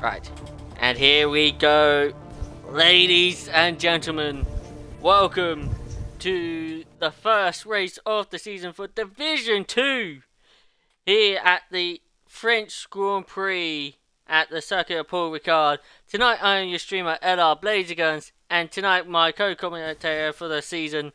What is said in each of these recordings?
Right, and here we go, ladies and gentlemen. Welcome to the first race of the season for Division 2 here at the French Grand Prix at the Circuit of Paul Ricard. Tonight I am your streamer LR Blazerguns, and tonight my co-commentator for the season,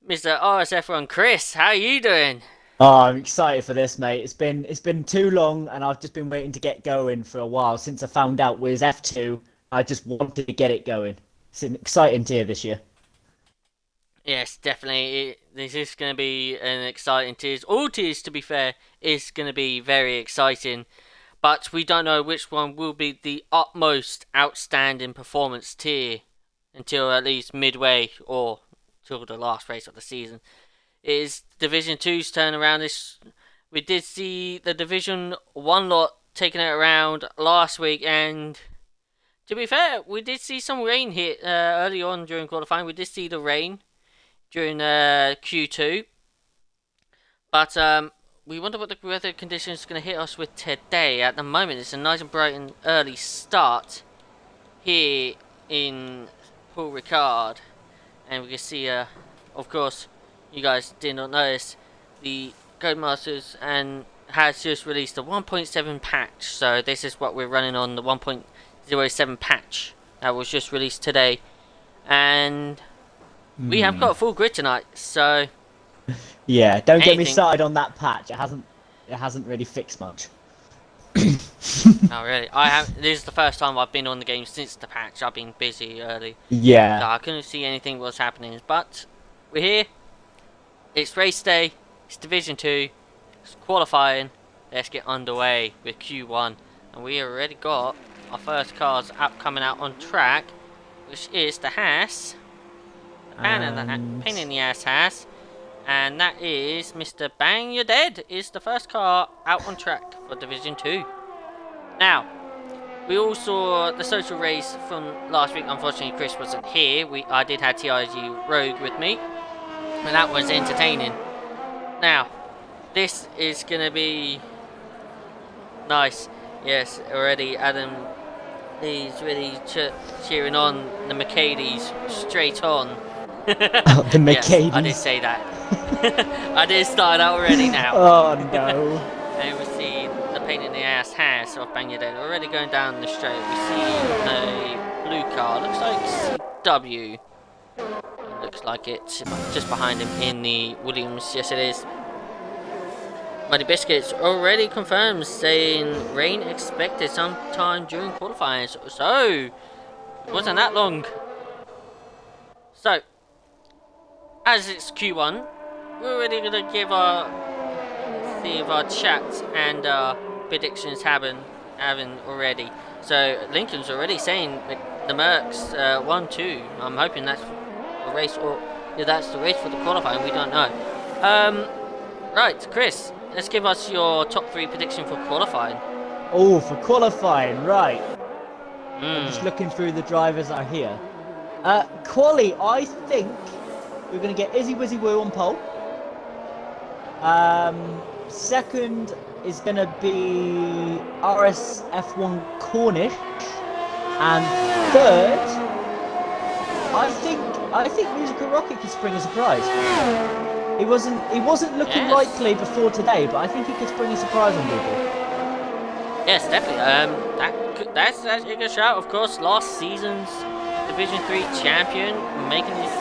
Mr. RSF1 Chris. How are you doing? Oh, I'm excited for this, mate. It's been too long, and I've just been waiting to get going for a while since I found out with F2. I just wanted to get it going. It's an exciting tier this year. Yes, definitely. This is going to be an exciting tier. All tiers, to be fair, is going to be very exciting. But we don't know which one will be the utmost outstanding performance tier until at least midway or till the last race of the season. It is Division 2's turn around. We did see the Division 1 lot taking it around last week, and to be fair, we did see some rain hit early on during qualifying. We did see the rain during Q2, but we wonder what the weather conditions are going to hit us with today. At the moment, it's a nice and bright and early start here in Paul Ricard, and we can see, of course, you guys did not notice, the Codemasters and has just released a 1.7 patch. So this is what we're running on, the 1.07 patch that was just released today, and we have got a full grid tonight. So yeah, don't get me started on that patch. It hasn't really fixed much. Oh really? This is the first time I've been on the game since the patch. I've been busy early. Yeah. So I couldn't see anything was happening, but we're here. It's race day, it's Division 2, it's qualifying. Let's get underway with Q1. And we already got our first cars coming out on track, which is the Haas. The pain in the ass Haas. And that is Mr. Bang You're Dead is the first car out on track for Division 2. Now, we all saw the social race from last week. Unfortunately, Chris wasn't here. I did have TIG Rogue with me, and that was entertaining. Now, this is going to be nice. Yes, already Adam is really cheering on the Mercedes straight on. Oh, the Mercedes. Yes, I did say that. I did start out already now. Oh no. And we see the pain in the ass Haas of Bangladesh already going down the straight. We see a blue car, looks like CW. Looks like it's just behind him in the Williams. Yes, it is. Muddy Biscuits already confirms, saying rain expected sometime during qualifying. So it wasn't that long. So, as it's Q1, we're already gonna give see if our chat and predictions haven't already. So Lincoln's already saying the Mercs 1-2. I'm hoping that's the race, or if that's the race for the qualifying. We don't know. Right, Chris, let's give us your top 3 prediction for qualifying. Oh, for qualifying, right. I'm just looking through the drivers that are here. Quali, I think we're going to get Izzy Wizzy Woo on pole. Second is going to be RSF1 Cornish. And third, I think Musical Rocket could spring a surprise. He wasn't looking likely before today, but I think he could spring a surprise on people. Yes, definitely. That's a good shout. Of course, last season's Division 3 champion, making his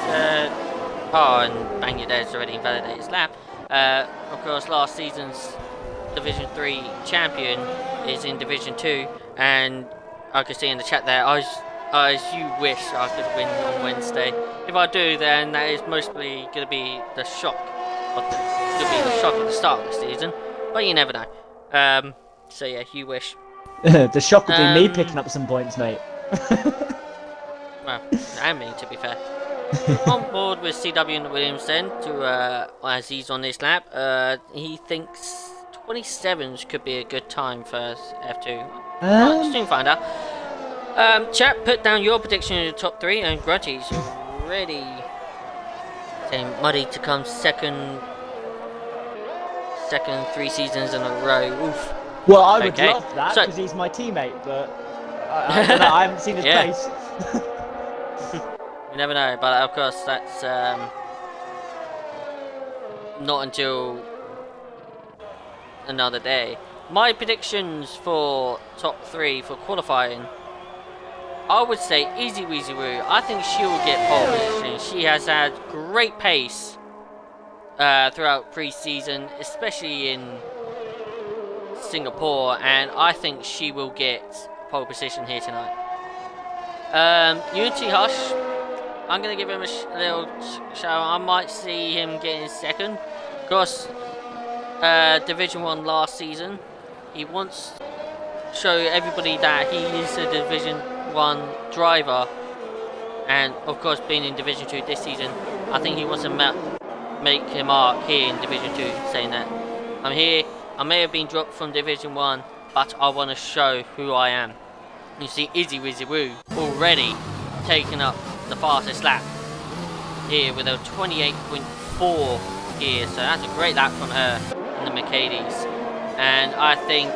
and Bangladesh already invalidated his lap. Of course, last season's Division 3 champion is in Division 2, and I could see in the chat there, you wish I could win on Wednesday. If I do, then that is mostly going to be the shock of the start of the season, but you never know. So yeah, you wish. The shock would be me picking up some points, mate. Well, and me, to be fair. On board with CW and Williams then, as he's on this lap. He thinks 27s could be a good time for F2. We'll soon find out. Chat, put down your prediction in the top 3, and Grudgy's already saying Muddy to come second 3 seasons in a row. Oof. Well, I would love that because he's my teammate, but I don't know. I haven't seen his Yeah. pace. You never know, but of course that's not until another day. My predictions for top 3 for qualifying, I would say Easy Weezy Woo. I think she'll get pole position. She has had great pace throughout pre-season, especially in Singapore, and I think she will get pole position here tonight. Unity Hush, I'm going to give him a little shout. I might see him getting second. Of course, Division 1 last season. He wants to show everybody that he is a Division 1 driver. And, of course, being in Division 2 this season, I think he wants to make a mark here in Division 2, saying that I'm here. I may have been dropped from Division 1, but I want to show who I am. You see Izzy Wizzy Woo already taking up the fastest lap here with a 28.4 here, so that's a great lap from her in the Mercedes. And I think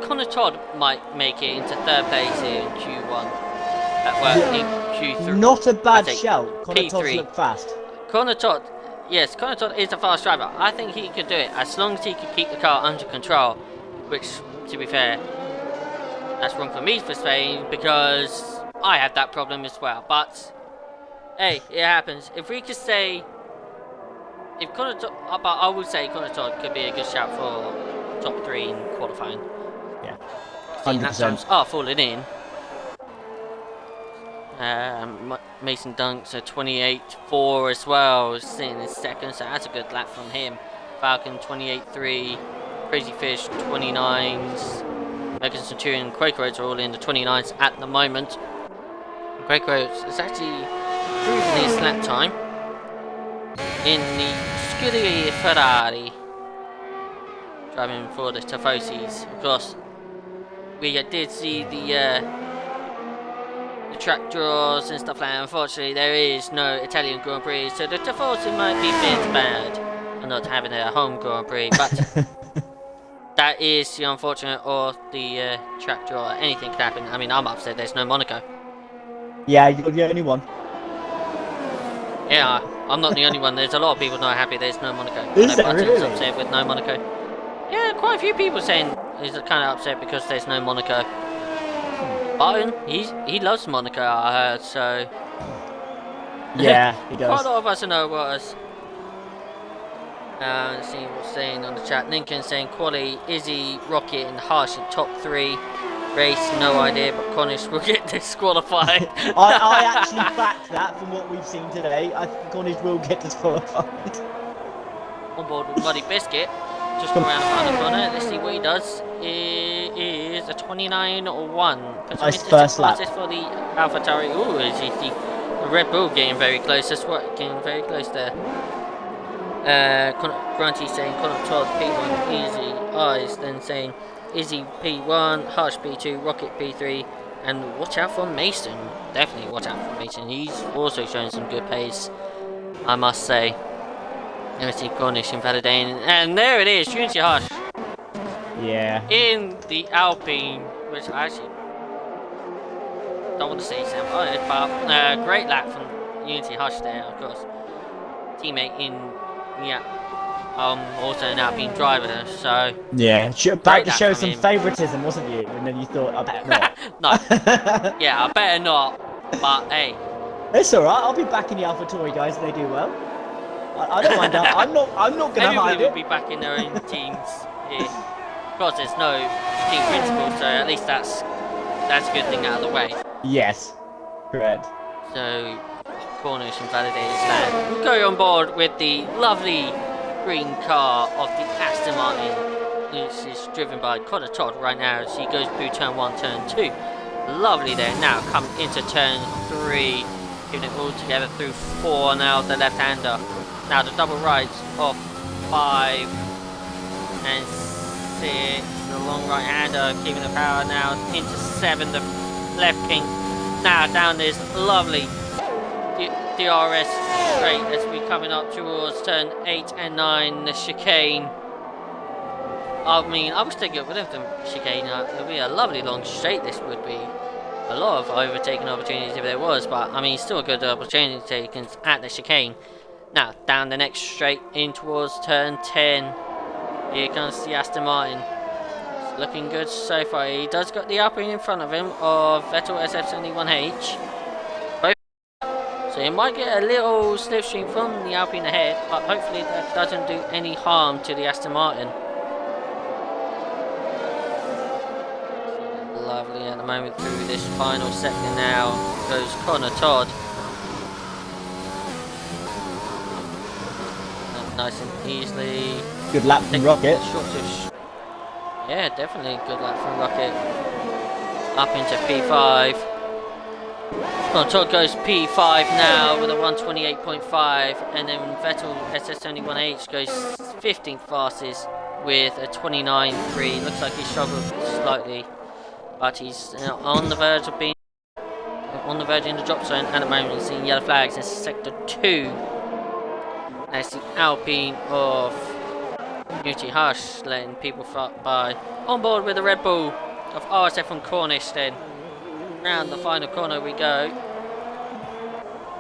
Connor Todd might make it into 3rd place here in Q1. In Q3. Not a bad shout. Connor Todd P3. looked fast. Connor Todd is a fast driver. I think he could do it as long as he could keep the car under control, which, to be fair, that's wrong for me for saying because I had that problem as well. But hey, it happens. If we could say, but I would say Connor Todd could be a good shout for top 3 in qualifying. Yeah, 100%. Are falling in. Mason Dunks a 28.4 as well, sitting in second, so that's a good lap from him. Falcon 28.3, Crazy Fish 29s, Megan Centurion and Quaker Roads are all in the 29s at the moment. Quaker Roads is actually improving his lap time in the Scuderia Ferrari, driving for the Tifosis. Of course, we did see the track draws and stuff like that. Unfortunately, there is no Italian Grand Prix, so the Tifosi might be a bit bad for not having a home Grand Prix, but that is the unfortunate or the track draw. Anything could happen. I mean, I'm upset there's no Monaco. Yeah, you're the only one. Yeah, I'm not the only one. There's a lot of people not happy there's no Monaco. Is Button's really? upset with no Monaco. Yeah, quite a few people saying he's kind of upset because there's no Monaco. Button, he loves Monaco, I heard, so... Yeah, he does. Quite a lot of us know what us. Let's see what's saying on the chat. Lincoln saying Quali, Izzy, Rocket and Harsh in top 3. Race, no idea, but Cornish will get disqualified. I actually backed that from what we've seen today. I think Cornish will get disqualified. On board with Muddy Biscuit. Just go around the final corner. Let's see what he does. It is a 29.1. Nice first lap. For the AlphaTauri. Ooh, is the Red Bull getting very close. That's what, getting very close there. Grunty saying Connor Todd P1 Easy. Eyes then saying Izzy P1, Hush P2, Rocket P3, and watch out for Mason. Definitely watch out for Mason. He's also showing some good pace, I must say. Let's see Cornish invalidating, and there it is, Unity Hush. Yeah. In the Alpine, which I actually don't want to say Sam, but great lap from Unity Hush there, of course. Teammate in, also an Alpine driver, so... Yeah, about to show some favouritism, wasn't you? And then you thought, I better not. No. Yeah, I better not, but hey. It's alright, I'll be back in the AlphaTauri guys if they do well. I don't mind that. I'm not going to hide it. Everybody will be back in their own teams here. Of course, there's no team principal, so at least that's a good thing out of the way. Yes, correct. So, Cornish invalidated that. We'll go on board with the lovely green car of the Aston Martin. This is driven by Connor Todd right now as he goes through turn 1, turn 2. Lovely there. Now come into turn 3. Giving it all together through 4 now, the left-hander. Now the double rides off 5 and 6. The long right-hander keeping the power now into 7. The left king. Now down this lovely DRS straight as we coming up towards turn 8 and 9. The chicane. I mean, I was taking it with them chicane. It would be a lovely long straight. This would be a lot of overtaking opportunities if there was, but I mean, still a good opportunity taken at the chicane. Now, down the next straight in towards turn 10. Here comes the Aston Martin. It's looking good so far. He does got the Alpine in front of him of Vettel SF71H. So he might get a little slipstream from the Alpine ahead, but hopefully that doesn't do any harm to the Aston Martin. Lovely at the moment through this final sector now goes Connor Todd. Nice and easily. Good lap from Rocket. Yeah, definitely good lap from Rocket. Up into P5. Well, Todd goes P5 now with a 128.5, and then Vettel SS71H goes 15th fastest with a 29.3. Looks like he struggled slightly, but he's on the verge of being in the drop zone at the moment. He's seeing yellow flags in sector 2. That's the Alpine of Unity Hush letting people by. On board with the Red Bull of RSF1 Cornish then. Round the final corner we go.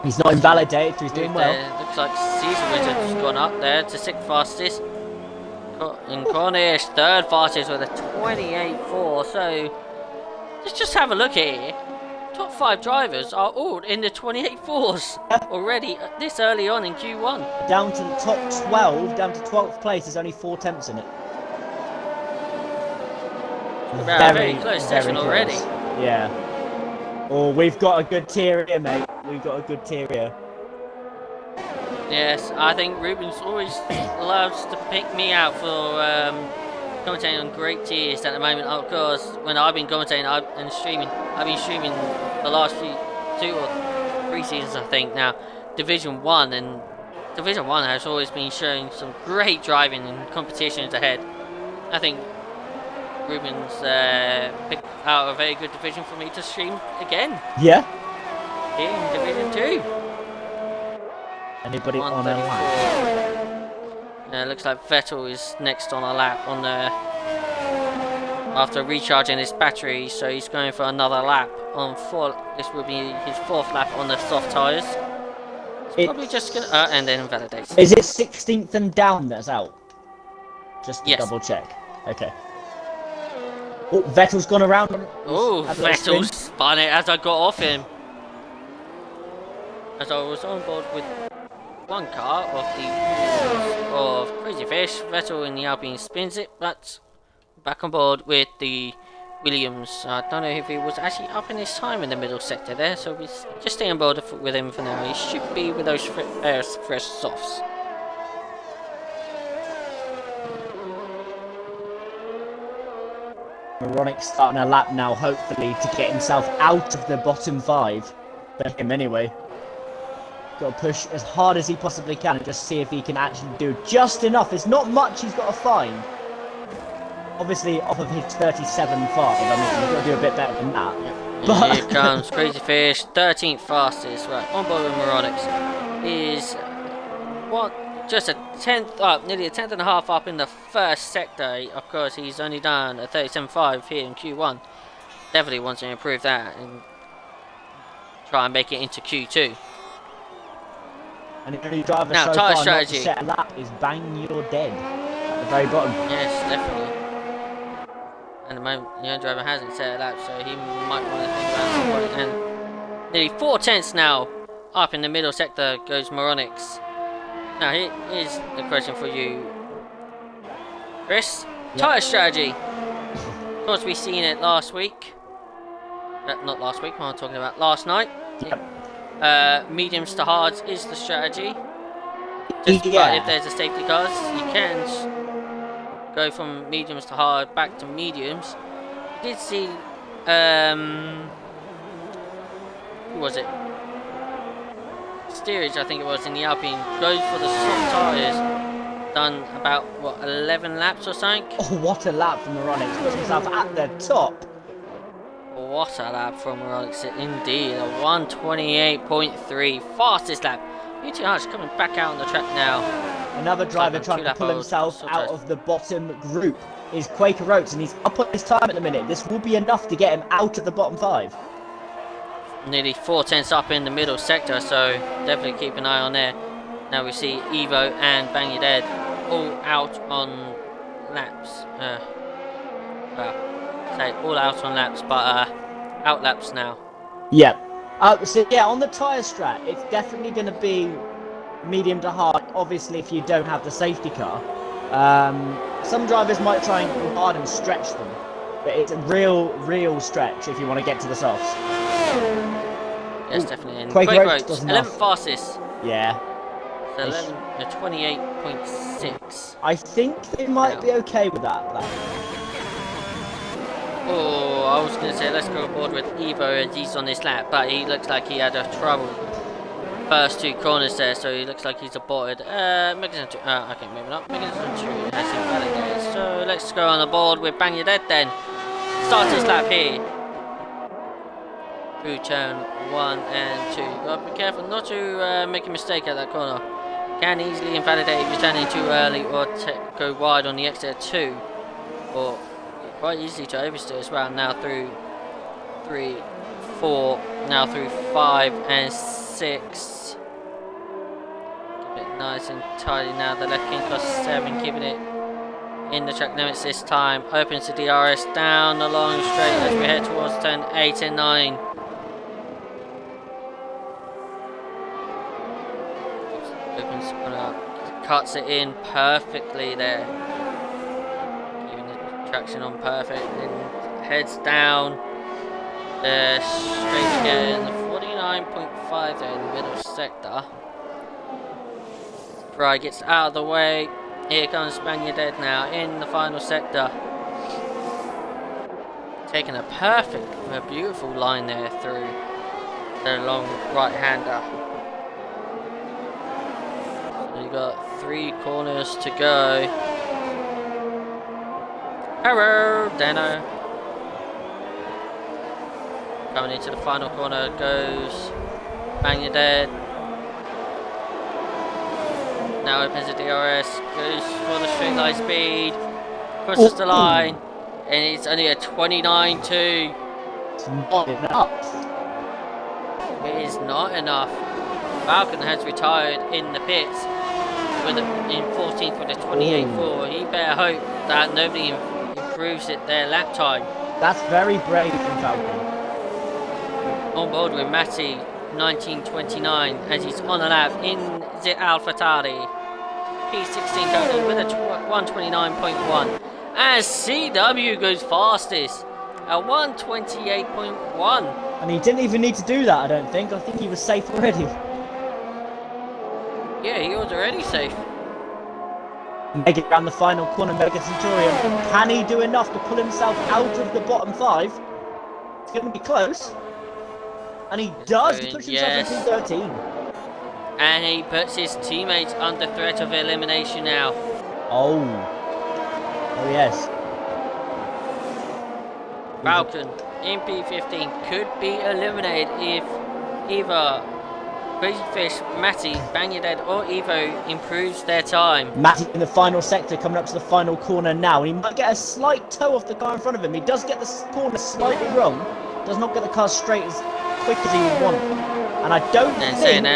He's not invalidated, so he's doing well. Looks like Caesar Wizard's gone up there to 6th fastest. In Cornish, 3rd fastest with a 28.4. So let's just have a look here. Top 5 drivers are all in the 28.4s already this early on in Q1. Down to the top 12, down to 12th place, there's only 4 temps in it. Very close session already. Yeah. Oh, we've got a good tier here, mate. We've got a good tier here. Yes, I think Ruben's always loves to pick me out for commentating on great tiers at the moment. Of course, when I've been commentating and streaming, I've been streaming the last 2 or 3 seasons, I think now. Division 1, and Division 1 has always been showing some great driving and competitions ahead. I think Ruben's picked out a very good division for me to stream again. Yeah. Here in Division 2. Anybody on a lap? Looks like Vettel is next on a lap on the after recharging his battery, so he's going for another lap on 4. This will be his 4th lap on the soft tyres. It's probably just gonna and then invalidates. Is it 16th and down that's out? Just to yes. Double check. Okay. Oh, Vettel's gone around. Oh, Vettel spun it as I got off him. As I was on board with one car of Crazy Fish, Vettel in the Alpine spins it, but back on board with the Williams. I don't know if he was actually up in his time in the middle sector there, so we just stay on board with him for now. He should be with those fresh softs. Moronic's starting a lap now, hopefully, to get himself out of the bottom 5. But him anyway. Got to push as hard as he possibly can and just see if he can actually do just enough. It's not much he's got to find. Obviously, off of his 37.5, I mean, he's got to do a bit better than that. Yeah, but here comes Crazy Fish, 13th fastest, right, on board with Moronics. Is just a 10th, nearly a 10th and a half up in the first sector. Of course, he's only done a 37.5 here in Q1. Definitely wants to improve that and try and make it into Q2. And the only driver now, so tyre far strategy. Not to set a lap is Bang You're Dead at the very bottom. Yes, definitely. And the moment the young driver hasn't set it lap, so he might want to think about it. And nearly 4 tenths now up in the middle sector goes Moronics. Now here's the question for you, Chris. Yep. Tyre strategy. Of course, we seen it last week. Not last week. What I'm talking about last night. Yep. Mediums to hards is the strategy. Just but if there's a safety cars, you can go from mediums to hard back to mediums. You did see, who was it? Steerage, I think it was, in the Alpine, goes for the soft tyres. Done about, what, 11 laps or something? Oh, what a lap from Moronics. Puts himself at the top. What a lap from Moronics, indeed. A 128.3, fastest lap. UT Hush coming back out on the track now. Another driver trying to pull himself out of the bottom group is Quaker Oats, and he's up on his time at the minute. This will be enough to get him out of the bottom 5. Nearly 4 tenths up in the middle sector, so definitely keep an eye on there. Now we see Evo and Bang Your Dead all out on laps. Say all out on laps, but out laps now. Yeah. So yeah, on the tyre strat, it's definitely going to be medium to hard. Obviously, if you don't have the safety car, some drivers might try and go hard and stretch them, but it's a real stretch if you want to get to the softs. Yes, definitely. And Quaker Quaker Oats Oats, does 11th fastest. Yeah. So 28.6. I think they might be okay with that. Oh, I was going to say let's go aboard with Evo as he's on this lap, but he looks like he had a trouble first 2 corners there, so he looks like he's aborted. Mechanism 2, okay, maybe not. Mechanism 2 has invalidated, so let's go on the board with Bang Your Dead then. Start his lap here. Through turn 1 and 2. Gotta be careful not to make a mistake at that corner. Can easily invalidate if you're turning too early or go wide on the exit at 2. Or quite easy to oversteer as well. Now through 3, 4, now through 5 and 6. Keep it nice and tidy now. The left king cost 7, keeping it in the track limits this time. Opens the DRS down the long straight as we head towards turn 8 and 9. Opens up, cuts it in perfectly there. Keeping the traction on perfect. Then heads down. Straight again, 49.5 there in the middle sector. Fry gets out of the way. Here comes Bang Your Dead now in the final sector. Taking a beautiful line there through the long right-hander. So you got 3 corners to go. Hello, Dano. Coming into the final corner goes Bang Your Dead. Now opens the DRS, goes for the straight line speed, crosses the line, and it's only a 29.2. It's not enough. It is not enough. Falcon has retired in the pits with in 14th with a 28.4. He better hope that nobody improves their lap time. That's very brave from Falcon. On board with Matty 1929 as he's on a lap in the AlphaTauri P16 currently with a 129.1 as CW goes fastest at 128.1. And he didn't even need to do that, I don't think. I think he was safe already. Yeah, he was already safe. Make it around the final corner, Mega Centurion. Can he do enough to pull himself out of the bottom 5? It's going to be close. And he does push himself into 13. And he puts his teammates under threat of elimination now. Oh yes. Falcon in P15 could be eliminated if either Crazy Fish, Matty, Bang Your Dead or Evo improves their time. Matty in the final sector coming up to the final corner now. He might get a slight toe off the car in front of him. He does get the corner slightly wrong. Does not get the car straight as quick as he would want. And I don't think...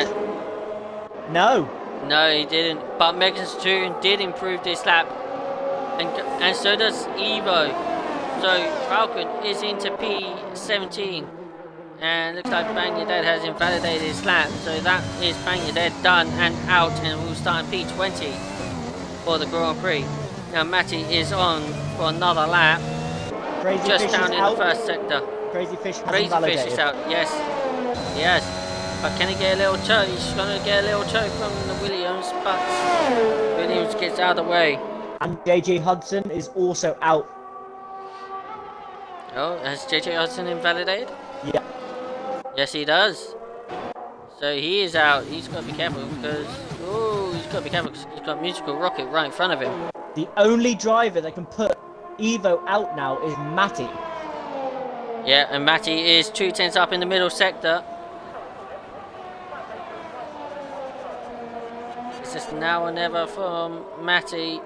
No. No, he didn't. But Megan's Centurion did improve this lap. And so does Evo. So Falcon is into P17. And looks like Bang Your Dead has invalidated his lap. So that is Bang Your Dead done and out. And we'll start in P20 for the Grand Prix. Now Matty is on for another lap. Crazy just Fish down is in out. the first sector. Crazy Fish has Crazy Fish is out, yes. Yes. But can he get a little toe? He's going to get a little toe from the Williams, but Williams gets out of the way. And JJ Hudson is also out. Oh, has JJ Hudson invalidated? Yeah. Yes, he does. So he is out. He's got to be careful because... Oh, he's got to be careful because he's got Musical Rocket right in front of him. The only driver that can put Evo out now is Matty. Yeah, and Matty is 2 tenths up in the middle sector. It's now or never from Matty.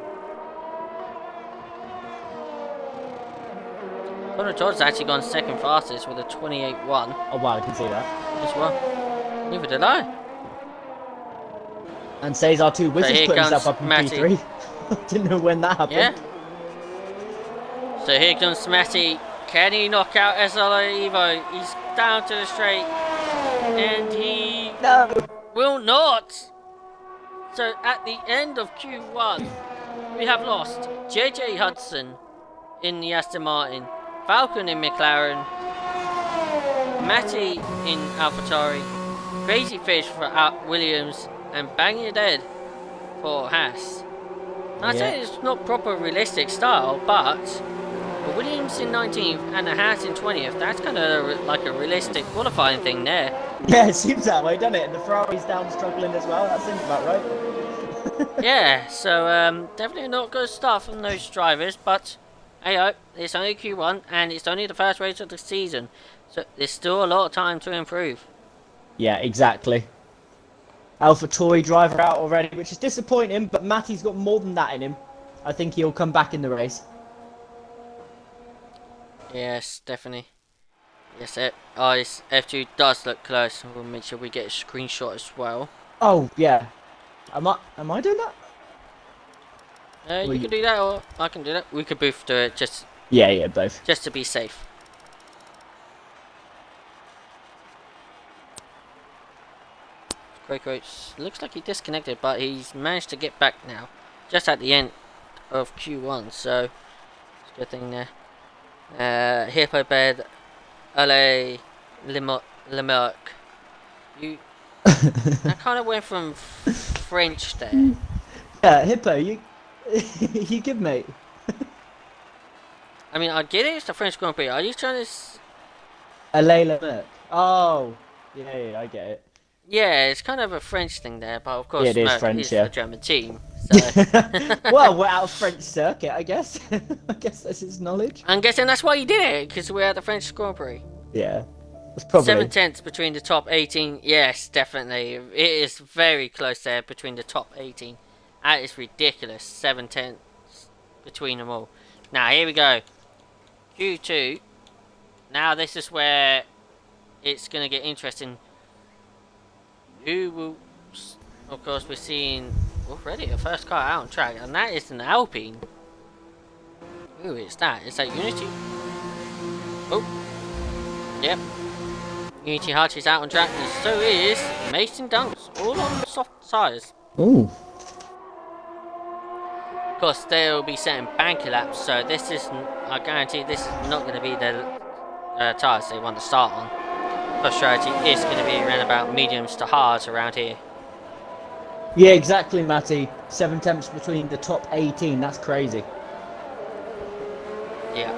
Connor Todd's actually gone second fastest with a 28.1 Oh wow, I can see that. as well. Neither did I. And Cesar 2 So Wizards here put himself comes up in Matty. P3. Didn't know when that happened. Yeah. So here comes Matty. Can he knock out S05? He's down to the straight. And he No! will not. So at the end of Q1, we have lost JJ Hudson in the Aston Martin, Falcon in McLaren, Matty in AlphaTauri, Crazy Fish for Williams, and Bang Your Dead for Haas. I'd say it's not proper realistic style, but the Williams in 19th and the Haas in 20th, that's kind of like a realistic qualifying thing there. Yeah, it seems that way, doesn't it? And the Ferrari's down struggling as well. That seems about right. Yeah, so definitely not good stuff from those drivers, but hey, it's only Q1 and it's only the first race of the season, so there's still a lot of time to improve. Yeah, exactly. AlphaTauri driver out already, which is disappointing, but Matty's got more than that in him. I think he'll come back in the race. Yes, definitely. Yes, his F2 does look close. We'll make sure we get a screenshot as well. Oh, yeah. Am I doing that? You can do that, or I can do that. We could both do it, just Yeah, both. to be safe. Great. Looks like he disconnected, but he's managed to get back now. Just at the end of Q1, so it's a good thing there. Hippo Bed, LA, Lemerck. You. I kind of went from French there. Yeah, Hippo, you you good, mate. I mean, I get it, it's the French Grand Prix. Are you trying to... Layla Merck. Oh, yeah, I get it. Yeah, it's kind of a French thing there, but of course, Yeah, it is Merck French, is yeah. a German team. So. Well, we're out of French circuit, I guess. I guess that's his knowledge. I'm guessing that's why you did it, because we're at the French Grand Prix. Yeah, it's probably 7/10 between the top 18. Yes, definitely. It is very close there between the top 18. That is ridiculous. 7/10 between them all. Now, here we go. Q2. Now, this is where it's going to get interesting. Who will... Of course, we're seeing already a first car out on track, and that is an Alpine. Who is that? Is that Unity? Oh. Yep. Unity Hutch is out on track, and so is Mason Dunks, all on soft tyres. Ooh. Of course, they'll be setting banker laps, so this is, I guarantee, this is not going to be the tyres they want to start on. The strategy is going to be around about mediums to hards around here. Yeah, exactly, Matty. 7/10 between the top 18. That's crazy. Yeah.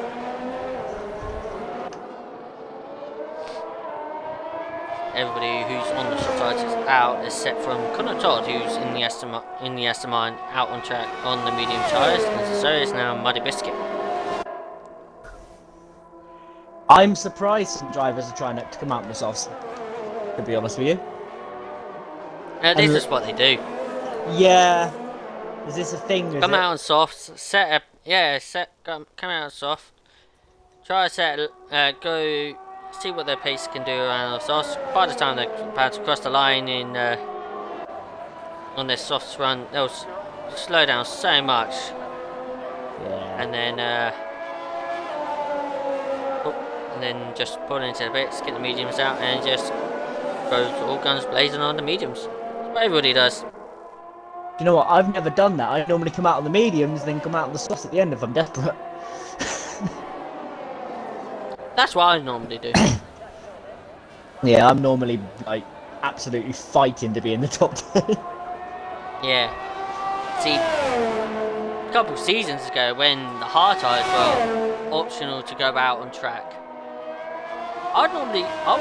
Everybody who's on the soft tyres is out, except from Connor Todd, who's in the Aston Martin, out on track on the medium tyres, and so is now Muddy Biscuit. I'm surprised some drivers are trying to come out in the softs, to be honest with you. This is what they do. Yeah. Is this a thing? Come out on softs, set up, come out on soft. Try to set, go, see what their pace can do around the softs. By the time they're about to cross the line in, on their softs run, they'll slow down so much. Yeah. And then just pull into the bits, get the mediums out, and just go all guns blazing on the mediums. That's what everybody does. Do you know what? I've never done that. I normally come out on the mediums, then come out on the softs at the end if I'm desperate. That's what I normally do. Yeah, I'm normally like absolutely fighting to be in the top 10. Yeah. See, a couple seasons ago when the hard tyres were optional to go out on track, I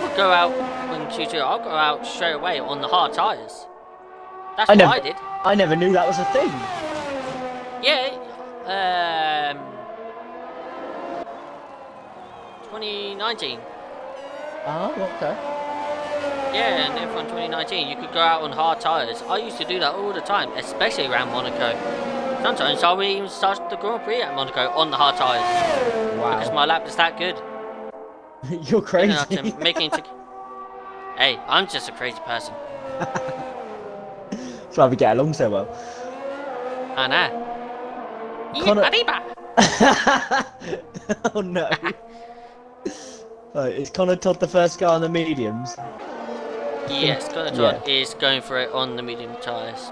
would go out when Q2, I'll go out straight away on the hard tyres. That's what I did. I never knew that was a thing. Yeah, 2019. Oh, okay. Yeah, and F1 2019, you could go out on hard tyres. I used to do that all the time, especially around Monaco. Sometimes I would even start the Grand Prix at Monaco on the hard tyres. Because Wow. my lap is that good. You're Good enough crazy. to make it into... Hey, I'm just a crazy person. That's why we get along so well. I know. Connor- Arriba! Oh no. Is Connor Todd the first guy on the mediums? Yes, Connor Todd is going for it on the medium tyres.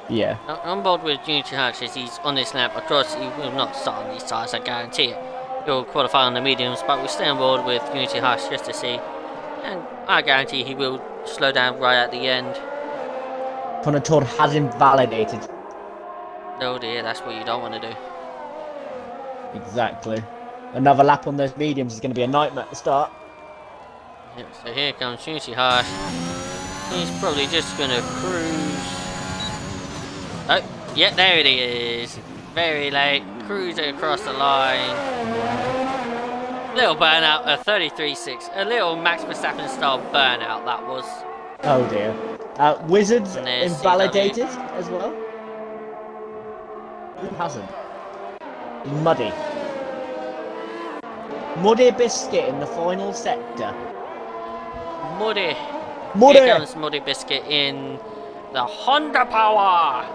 Yeah. On board with Unity Hatch as he's on this lap. Of course, he will not start on these tyres, I guarantee it. He'll qualify on the mediums, but we'll stay on board with Unity Hatch just to see. And I guarantee he will slow down right at the end. Connor Todd has invalidated. Oh dear, that's what you don't want to do. Exactly. Another lap on those mediums is going to be a nightmare at the start. Yep, so here comes Unity Hatch. He's probably just going to cruise. Oh, yeah, there it is. Very late, cruising across the line. Little burnout, a 33.6. A little Max Verstappen style burnout that was. Oh dear. Wizards And there's invalidated as well. Who hasn't? Muddy. Muddy Biscuit in the final sector. Muddy. Muddy! Here comes Muddy Biscuit in the Honda Power.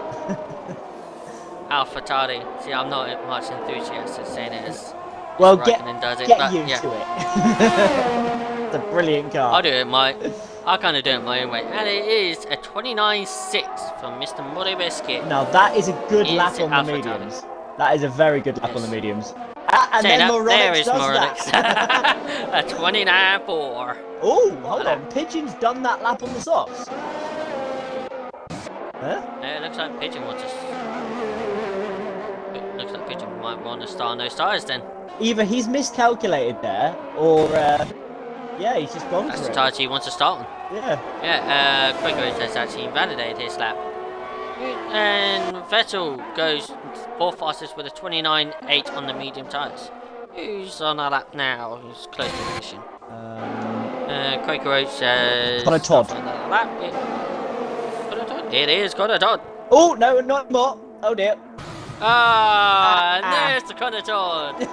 AlphaTauri. See, I'm not much enthusiastic saying it as Well, Raikkonen does it, get but used yeah. to it. It's a brilliant car. I'll do it I kind of do it my own way, and it is a 29.6 from Mr. Muddy Biscuit. Now that is a good Is lap on the AlphaTauri. mediums. That is a very good lap on the mediums. And Saying then that, there Moronix is does Moronix. that. A 29.4. Oh, hold on. Pigeon's done that lap on the softs. Huh? It looks like Pigeon wants us. It looks like Pigeon might want to start on those tyres then. Either he's miscalculated there, or yeah, he's just gone That's for the it. tyres he wants to start on. Yeah. Yeah, Quicker has actually invalidated his lap. And Vettel goes fourth fastest with a 29.8 on the medium tyres. Who's on our lap now? Who's close to finishing? Quaker Oats says... Connor Todd. Another lap. Connor Todd. It is Connor Todd. Oh, no, not more. Oh, dear. There's the Connor Todd.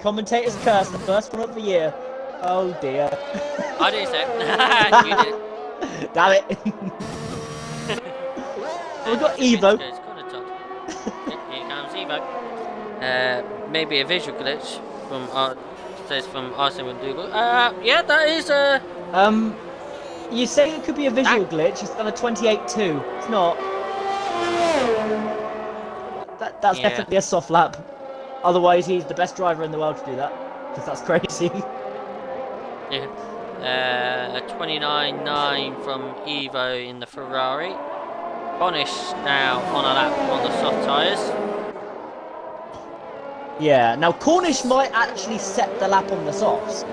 Commentator's curse, the first one of the year. Oh, dear. I didn't say it. You did. Damn it. We've got Evo. It's Connor Todd. Here comes Evo. Maybe a visual glitch from says from Arsene Dougal. Yeah, that is You say it could be a visual glitch. It's done a 28.2. It's not. That's definitely a soft lap. Otherwise, he's the best driver in the world to do that. Because that's crazy. Yeah. A 29.9 from Evo in the Ferrari. Cornish now on a lap on the soft tyres. Yeah, now Cornish might actually set the lap on the softs.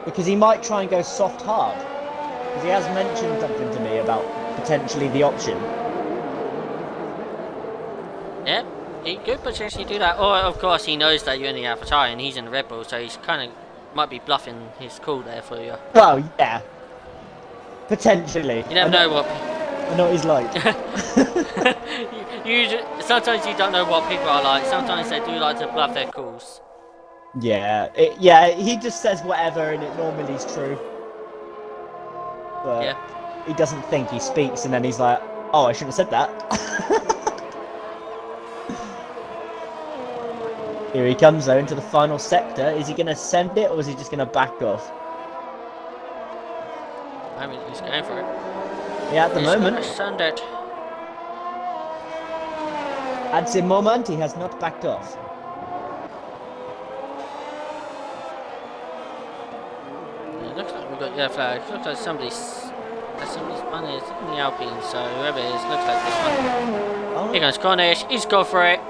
Because he might try and go soft hard. Because he has mentioned something to me about potentially the option. Yep, he could potentially do that. Or, of course, he knows that you're in the AlphaTauri and he's in the Red Bull, so he's kind of might be bluffing his call there for you. Well, yeah. Potentially. You never know what... I know what he's like. Sometimes you don't know what people are like. Sometimes they do like to bluff their calls. Yeah, he just says whatever and it normally is true. But Yeah. he doesn't think, he speaks and then he's like, oh, I shouldn't have said that. Here he comes though into the final sector. Is he going to send it or is he just going to back off? I mean, he's going for it. Yeah, at the moment. He's gonna send it. At the moment, he has not backed off. It looks like we've got yellow flags. Looks like somebody's spun it in the Alpine, so whoever it is, looks like this one. Oh, Here goes Cornish. He's go for it.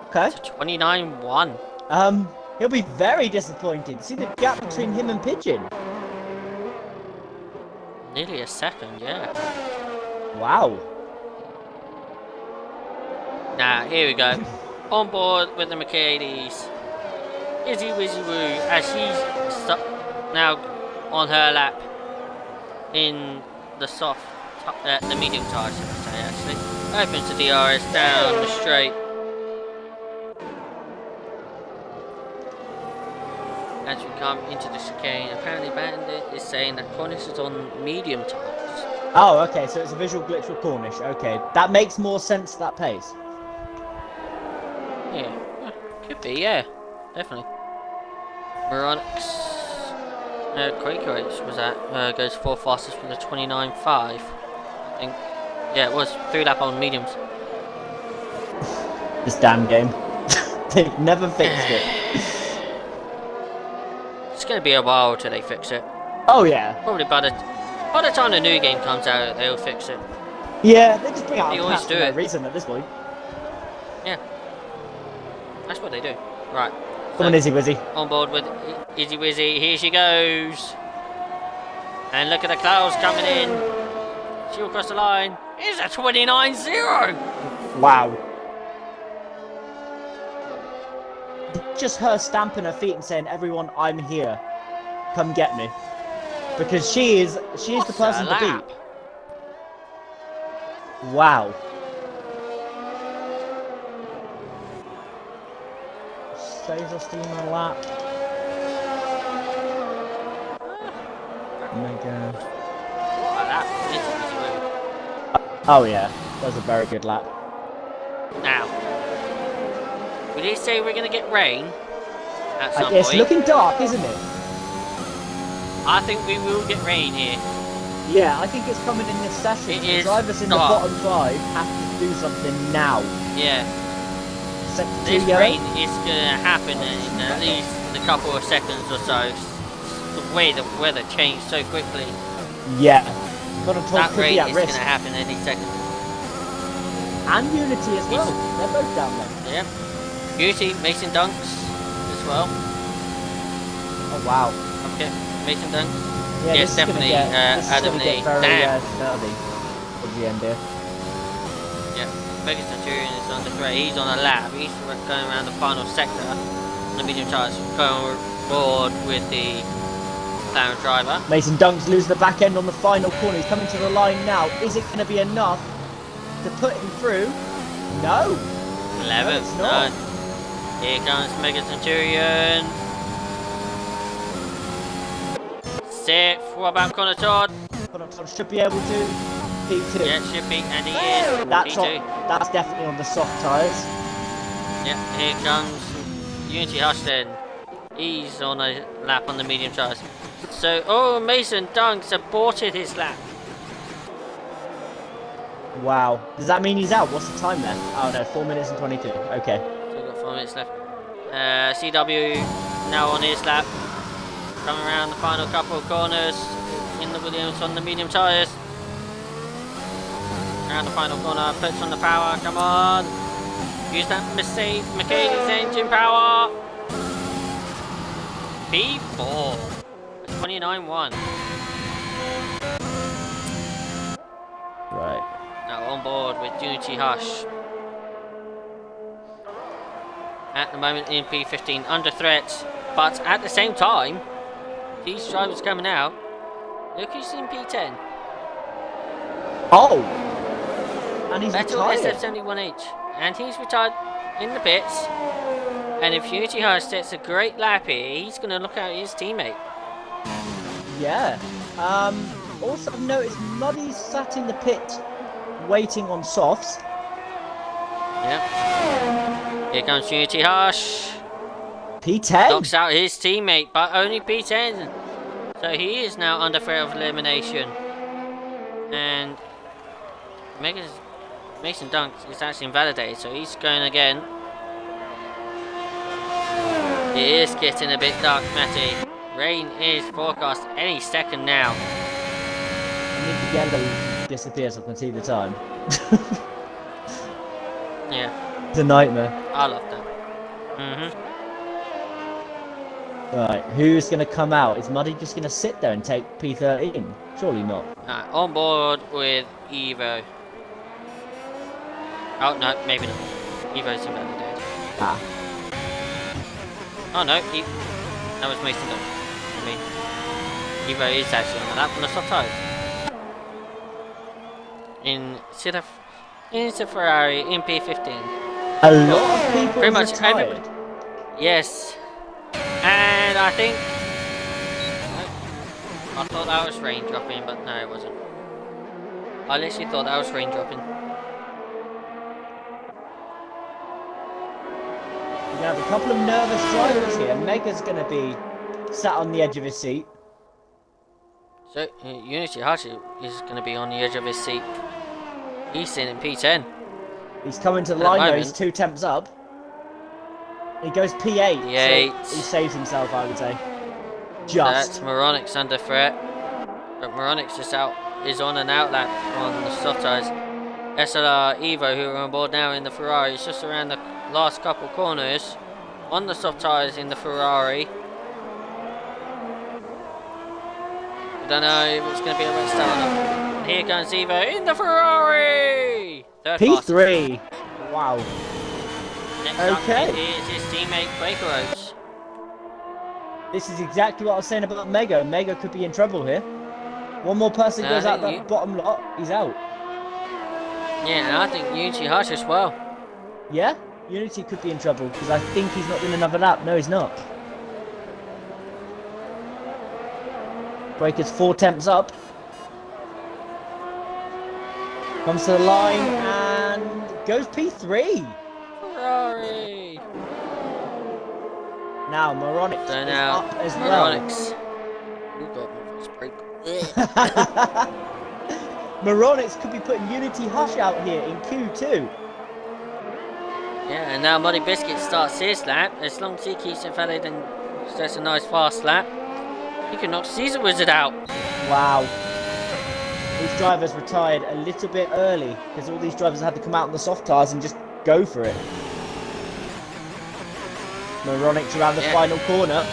okay. It's a 29.1. He'll be very disappointed. See the gap between him and Pigeon. Nearly a second, yeah. Wow. Now, here we go. On board with the Mercedes. Izzy Wizzy Woo as she's now on her lap. in the the medium tyres, should I say, actually. Opens the DRS down the straight. As we come into the chicane, apparently Bandit is saying that Cornish is on medium tyres. Oh, okay, so it's a visual glitch with Cornish. Okay, that makes more sense to that pace. Yeah, could be, yeah, definitely. Moronics. Quaker H was that, goes 4 fastest for the 29.5, I think. Yeah, it was 3 lap on mediums. This damn game. They've never fixed it. It's going to be a while till they fix it. Oh, yeah. Probably by the time the new game comes out, they'll fix it. Yeah, they just bring out They a always patch do for no it. reason at this point. Yeah. That's what they do. Right. Come on, Izzy Wizzy. On board with Izzy Wizzy. Here she goes. And look at the clouds coming in. She'll cross the line. It's a 29.0. Wow. Just her stamping her feet and saying, "Everyone, I'm here. Come get me." Because she is the person to beat. Wow. Saves us steam a lap. Mega. What a lap. Oh yeah, that was a very good lap. Now, we did say we're going to get rain at some It's point. looking dark, isn't it? I think we will get rain here. Yeah, I think it's coming in this session. It The is drivers in the dark. bottom 5 have to do something now. Yeah. Sector 2 This yellow. rain is going to happen in at least a couple of seconds or so. The way the weather changed so quickly. Yeah. Got That could rain be at is going risk. to happen any second. And Unity as well. They're both down there. Yep. Beauty, Mason Dunks as well. Oh wow. Okay, Mason Dunks. Yeah, Yes, this is definitely, Gonna get, this is Adam gonna get Lee. very Damn. nerdy at the end here. Yep. Mega Centurion is on the threat. He's on a lap. He's going around the final sector. On the medium tires, going forward with the McLaren driver. Mason Dunks loses the back end on the final corner. He's coming to the line now. Is it going to be enough to put him through? No. 11th. it's not. No. Here comes Mega Centurion. 6th. What about Connor Todd? Connor should be able to. P2. Yeah, should be, and he is. That's P2. that's definitely on the soft tyres. Yeah, here comes Unity Huston. He's on a lap on the medium tyres. So, oh, Mason Dunks aborted his lap. Wow. Does that mean he's out? What's the time left? Oh no, 4 minutes and 22. Okay. So we've got 4 minutes left. CW now on his lap. Coming around the final couple of corners in the Williams on the medium tyres. Around the final corner, puts on the power, come on. Use that Mercedes engine power. P4. 29.1. Right. Now on board with Unity Hush. At the moment in P15 under threat, but at the same time, these drivers coming out. Look who's in P10. Oh. And he's Vettel retired. SF71H. And he's retired in the pits. And if Unity Hush sets a great lap here, he's going to look out his teammate. Yeah. Also, I've noticed Muddy's sat in the pit waiting on softs. Yep. Here comes Unity Hush. P10. Knocks out his teammate, but only P10. So he is now under threat of elimination. And Mason Dunk is actually invalidated, so he's going again. It is getting a bit dark, Matty. Rain is forecast any second now. I need the yellow disappear so I can see the time. Yeah, It's a nightmare. I love that. Right, who's going to come out? Is Muddy just going to sit there and take P13? Surely not. On board with Evo. Oh, no, maybe not. Evo's invalidated. Ah. Oh, no, that was Mason Dunk. I mean, Evo is actually on the lap on the soft tires. into Ferrari in P15. A lot of people Pretty have much retired. everybody. Yes, and I think I thought that was rain dropping, but no, it wasn't. I literally thought that was rain dropping. We're gonna have a couple of nervous drivers here. Mega's gonna be sat on the edge of his seat. So Unity Hashi is going to be on the edge of his seat. He's in P10. He's coming to the At the line though. moment. He's 2 temps up. He goes P8. P8. So he saves himself, I would say. That's Just. Moronix under threat. But Moronix is on an outlap on the soft tyres. SLR Evo, who are on board now in the Ferrari, is just around the last couple corners on the soft tyres in the Ferrari. I don't know if it's going to be a wet start. And here comes Evo in the Ferrari! Third P3. Wow. Next Okay. up is his teammate Quaker Oats. This is exactly what I was saying about Mega. Mega could be in trouble here. One more person No, goes I out think that bottom lot, he's out. Yeah, and I think Unity Hush as well. Yeah? Unity could be in trouble because I think he's not doing another lap. No, he's not. Breaker's 4 temps up. Comes to the line and goes P3. Ferrari! Now Moronix So is now, up as Moronix. Oh god, my voice broke. well. Moronix could be putting Unity Hush out here in Q2. Yeah, and now Muddy Biscuit starts his lap. As long as he keeps it valid and starts a nice fast lap, he can knock Caesar Wizard out. Wow. These drivers retired a little bit early because all these drivers had to come out on the soft tyres and just go for it. Moronix around the final corner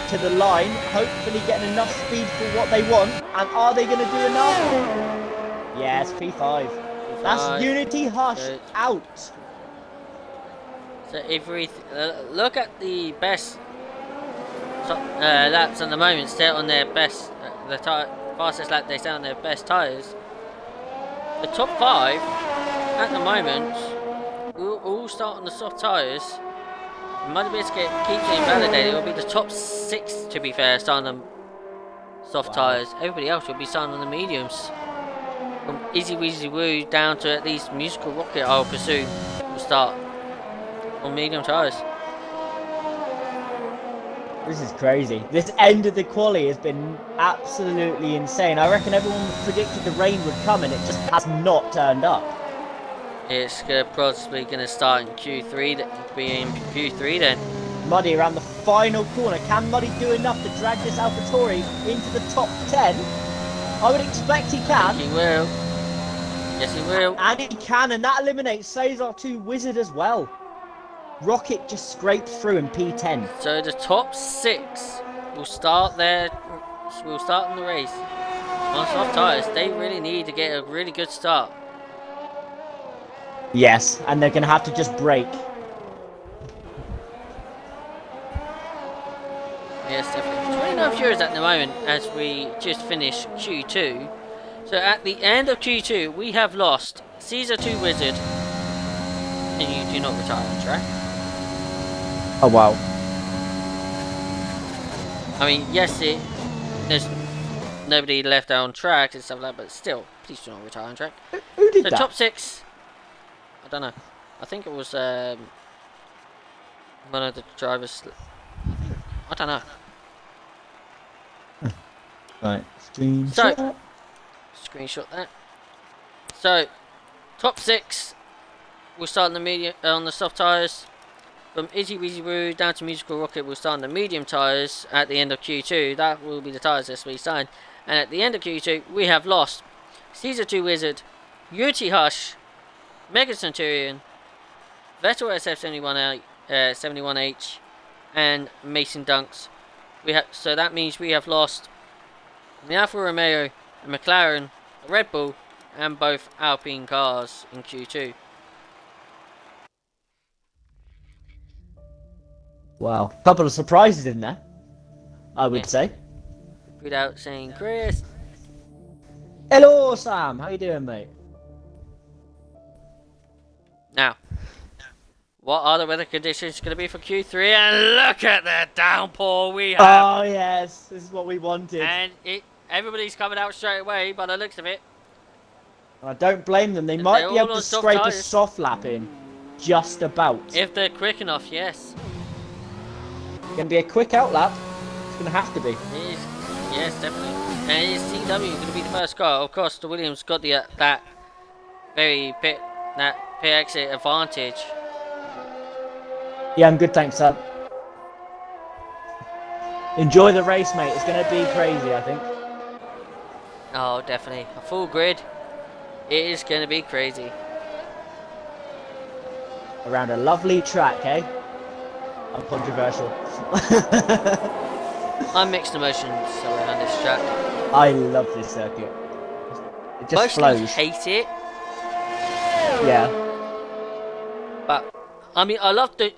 to the line, hopefully getting enough speed for what they want. And are they going to do enough? Yes, P5. That's Unity Hush out. So if we look at the best laps at the moment, stay on their best, fastest lap they stay on their best tyres. The top 5 at the moment will all start on the soft tyres. Muddy Biscuit keeps it invalidated. It will be the top 6, to be fair, starting on soft tyres. Everybody else will be starting on the mediums. From Easy Weezy Woo down to at least Musical Rocket, I'll presume, will start on medium tyres. This is crazy. This end of the quali has been absolutely insane. I reckon everyone predicted the rain would come and it just has not turned up. It's possibly going to start in Q3, then. Muddy around the final corner. Can Muddy do enough to drag this AlphaTauri into the top 10? I would expect he can. He will. Yes, he will. And he can, and that eliminates Cesar 2 Wizard as well. Rocket just scraped through in P10. So the top 6 will start in the race on soft tyres. They really need to get a really good start. Yes, and they're going to have to just brake. Yes, definitely. 29 viewers at the moment as we just finished Q2. So at the end of Q2, we have lost Caesar 2 Wizard. And you do not retire on track. Oh, wow. I mean, yes, there's nobody left on track and stuff like that, but still, please do not retire on track. Who did So that? top 6, I don't know. I think it was one of the drivers. I don't know. Right, screenshot. Screenshot that. So, top 6, we'll start on the soft tyres. From Izzy Weezy Woo down to Musical Rocket, we'll start on the medium tyres at the end of Q2. That will be the tyres that we signed. And at the end of Q2, we have lost Caesar 2 Wizard, Unity Hush, Mega Centurion, Vettel SF71H, and Mason Dunks. So that means we have lost the Alfa Romeo, a McLaren, a Red Bull, and both Alpine cars in Q2. Wow, couple of surprises in there, I would say. Without saying Chris. Hello, Sam. How you doing, mate? Now, what are the weather conditions going to be for Q3? And look at the downpour we have. Oh yes, this is what we wanted. And everybody's coming out straight away by the looks of it. I don't blame them. They And might they're be all able to on soft scrape a tyres. soft lap in. Just about. If they're quick enough, yes. Going to be a quick out lap. It's going to have to be. It is, yes, definitely. And it is CW going to be the first car. Of course, the Williams got the that pit exit advantage. Yeah, I'm good, thanks, Sam. Enjoy the race, mate. It's going to be crazy, I think. Oh, definitely. A full grid. It is going to be crazy. Around a lovely track, eh? Uncontroversial. I'm mixed emotions around this track. I love this circuit. It just Mostly flows. hate it, Yeah. but I mean, I love the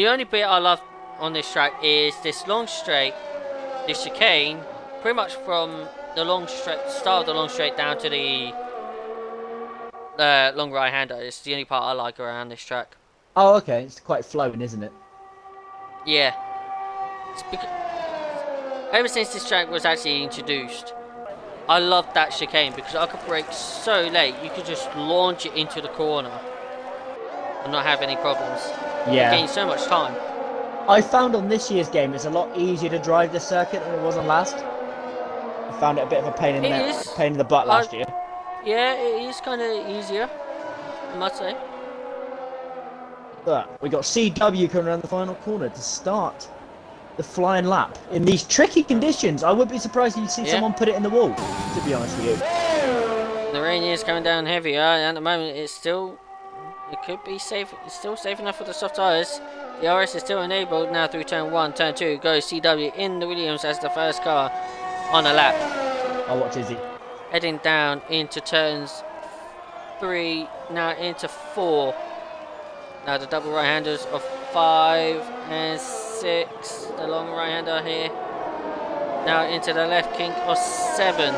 only bit I love on this track is this long straight, this chicane, pretty much from the long straight, start of the long straight down to the long right hander. It's the only part I like around this track. Oh, okay. It's quite flowing, isn't it? Yeah. Ever since this track was actually introduced, I loved that chicane because I could brake so late. You could just launch it into the corner and not have any problems. Yeah. You gain so much time. I found on this year's game it's a lot easier to drive this circuit than it was on last. I found it a bit of a pain in the butt last year. Yeah, it is kind of easier, I must say. But we got CW coming around the final corner to start the flying lap. In these tricky conditions, I would be surprised if you see someone put it in the wall, to be honest with you. The rain is coming down heavier, and at the moment it could be safe. It's still safe enough for the soft tyres. The RS is still enabled now through turn 1, turn 2. Goes CW in the Williams as the first car on a lap. I'll watch Izzy. Heading down into turns 3, now into 4. Now the double right-handers of 5 and 6. The long right-hander here. Now into the left kink of 7.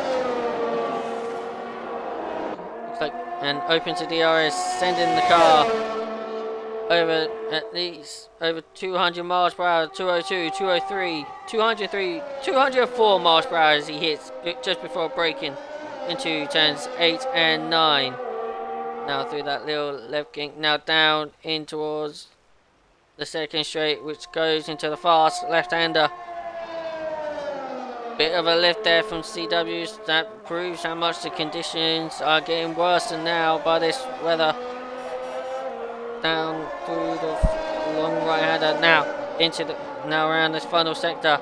Looks like and open to DRS, sending the car over at least over 200 miles per hour, 202, 203, 203, 204 miles per hour as he hits just before braking into turns 8 and 9. Now through that little left kink, now down in towards the second straight, which goes into the fast left-hander. Bit of a lift there from CW's. That proves how much the conditions are getting worse than now by this weather. Down through the long right-hander, now around this final sector.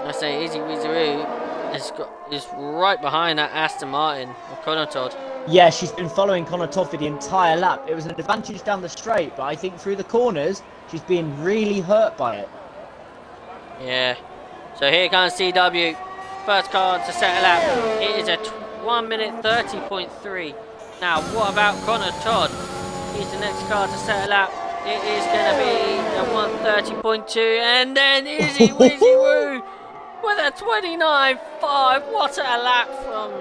I say Easy Wizaroo is right behind that Aston Martin of Connor Todd. Yeah, she's been following Connor Todd for the entire lap. It was an advantage down the straight, but I think through the corners, she's being really hurt by it. Yeah. So here comes CW. First car to set a lap. It is a 1 minute 30.3. Now, what about Connor Todd? He's the next car to set a lap. It is going to be a 130.2. And then Izzy Wizzy Woo with a 29.5. What a lap from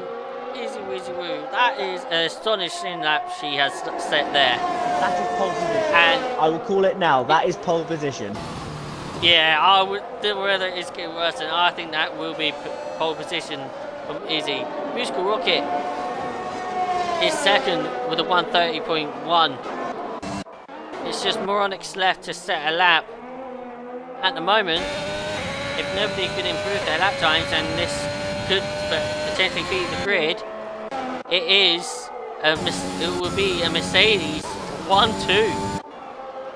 Izzy Wizzy Woo. That is an astonishing lap she has set there. That is pole position. And I will call it now. That is pole position. yeah, the weather is getting worse, and I think that will be pole position from Izzy. Musical Rocket is second with a 130.1. It's just Moronix left to set a lap. At the moment, if nobody could improve their lap times, and this could potentially be the grid, it will be a Mercedes 1-2.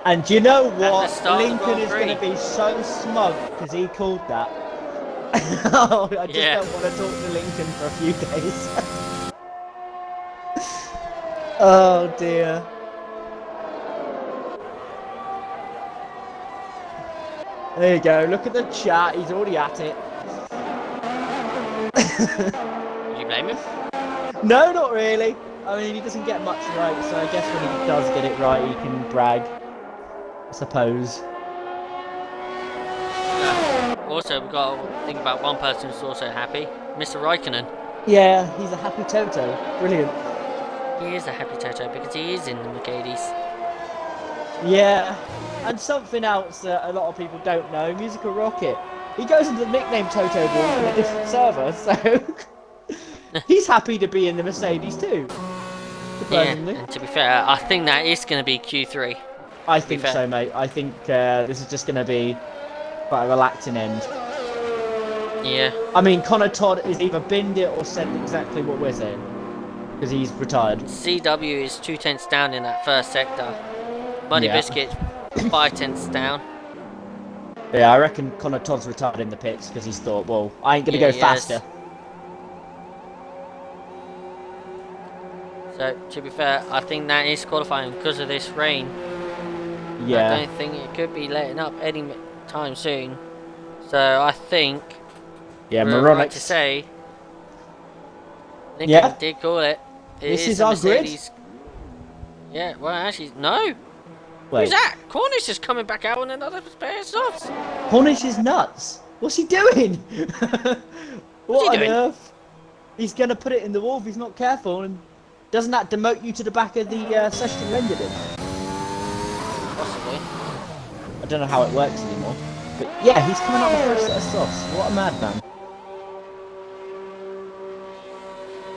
And do you know what? Lincoln is going to be so smug because he called that. Oh, I just don't want to talk to Lincoln for a few days. Oh dear. There you go. Look at the chat. He's already at it. Do you blame him? No, not really. I mean, he doesn't get much right, so I guess when he does get it right, he can brag. I suppose. Also, we've got to think about one person who's also happy, Mr. Raikkonen. Yeah, he's a happy Toto. Brilliant. He is a happy Toto because he is in the Mercedes. Yeah, and something else that a lot of people don't know, Musical Rocket. He goes into the nickname Toto Ball in a different server, so he's happy to be in the Mercedes too, Yeah, surprisingly. and to be fair, I think that is going to be Q3. I To be think fair. so, mate. I think this is just going to be quite a relaxing end. Yeah. I mean, Connor Todd has either binned it or said exactly what we're saying, because he's retired. CW is 2 tenths down in that first sector. Muddy Yeah. Biscuit 5 tenths down. Yeah, I reckon Connor Todd's retired in the pits because he's thought, well, I ain't going to Yeah, go he faster. has. So, to be fair, I think that is qualifying because of this rain. Yeah. I don't think it could be letting up any time soon. So, I think Yeah, we're right to Moronics. say Lincoln Yeah. did call it. It This is a our grid. Mercedes. Yeah, well, actually, no. Who's Wait. that? Cornish is coming back out on another pair of softs. Cornish is nuts. What's he doing? What's What he on doing? earth? He's going to put it in the wall if he's not careful. And doesn't that demote you to the back of the session rendered in? Possibly. I don't know how it works anymore. But yeah, he's coming out with a fresh set of softs. What a madman.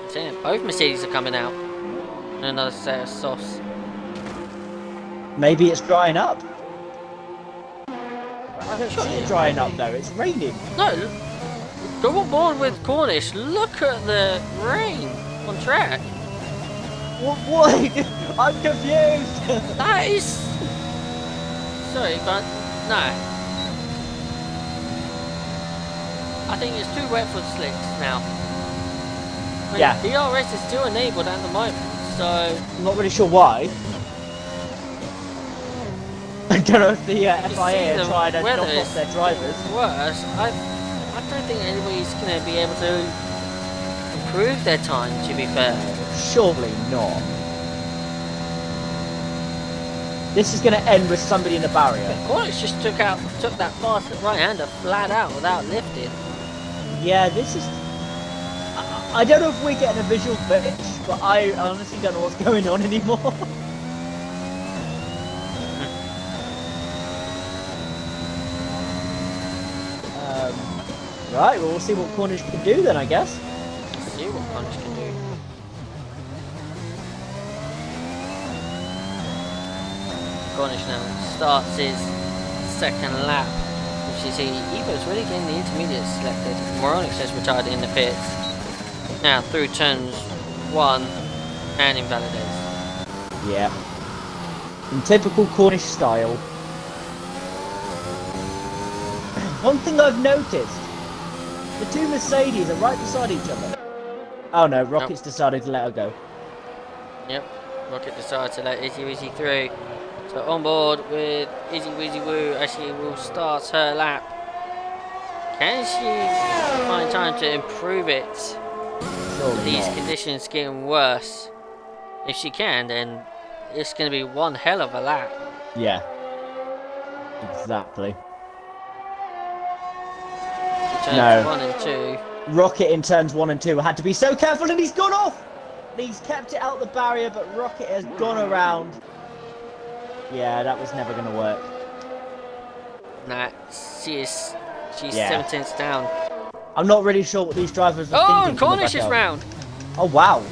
I'm saying it, both Mercedes are coming out. And another set of softs. Maybe it's drying up. I don't see it drying up though. It's raining. No, go on board with Cornish. Look at the rain on track. What? I'm confused. That is. Sorry, but no. I think it's too wet for slicks now. I mean, Yeah. DRS is still enabled at the moment, so I'm not really sure why. I don't know if the FIA are trying to knock off their drivers. worse. I don't think anybody's going to be able to improve their time, to be fair. Surely not. This is going to end with somebody in the barrier. Cornish just took that fast right-hander flat out without lifting. Yeah, this is... I don't know if we're getting a visual glitch, but I honestly don't know what's going on anymore. Right, well, we'll see what Cornish can do then, I guess. Let's see what Cornish can do. Cornish now starts his second lap, which you see Evo's really getting the intermediate selected. Moronic has retired in the pits. Now through turns 1 and invalidates. Yeah. In typical Cornish style. One thing I've noticed, the two Mercedes are right beside each other. Oh no, Rocket's decided to let her go. Yep, Rocket decided to let Izzy Wizzy through. So on board with Izzy Wizzy Woo as she will start her lap. Can she find time to improve it? Surely These not. conditions getting worse. If she can, then it's going to be one hell of a lap. Yeah. Exactly. Turns No. 1 and 2. Rocket in turns 1 and 2 had to be so careful, and he's gone off! He's kept it out the barrier, but Rocket has gone around. Yeah, that was never going to work. Nah, she's Yeah. 7 tenths down. I'm not really sure what these drivers were Oh, thinking. and from the Cornish back is out. round. Oh, wow.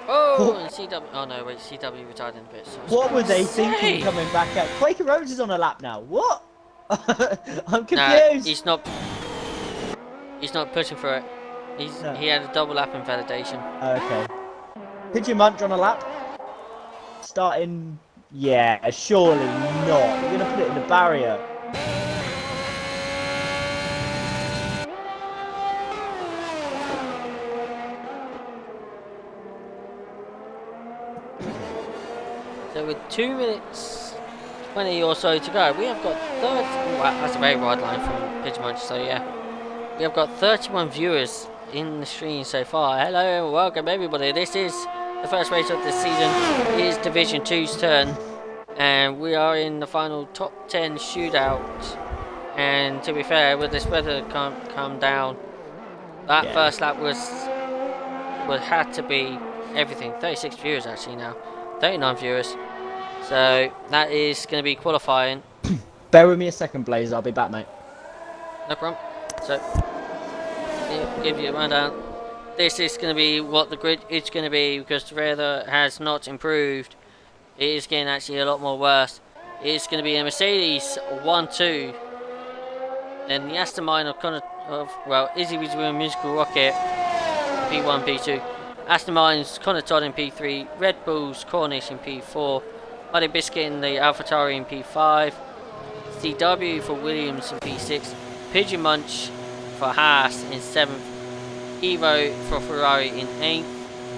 Oh, and CW. Oh no, wait, CW retired in the pits. What were they thinking coming back out? Quaker Rose is on a lap now. What? I'm confused. Nah, he's not pushing for it. No. He had a double lap invalidation. Okay. Pigeon Munch on a lap. Starting. Yeah, surely not. You're going to put it in the barrier. So with 2 minutes 20 or so to go, we have got 30. Wow, that's a very wide line from Pigeon Munch. So yeah, we have got 31 viewers in the stream so far. Hello and welcome everybody. This is the first race of the season. It is Division 2's turn, and we are in the final top 10 shootout. And to be fair, with this weather come down, that first lap was would have to be everything. 36 viewers actually now, 39 viewers. So that is going to be qualifying. Bear with me a second, Blaze. I'll be back, mate. No problem. So give you a rundown. This is going to be what the grid is going to be because the weather has not improved. It is getting actually a lot more worse. It's going to be a Mercedes 1-2. Then the Aston Martin Izzy was with Musical Rocket P1, P2. Aston Martin's Connor Todd in P3. Red Bull's Cornish in P4. Muddy Biscuit in the AlphaTauri in P5. CW for Williams in P6. Pigeon Munch for Haas in 7th. Evo for Ferrari in 8th.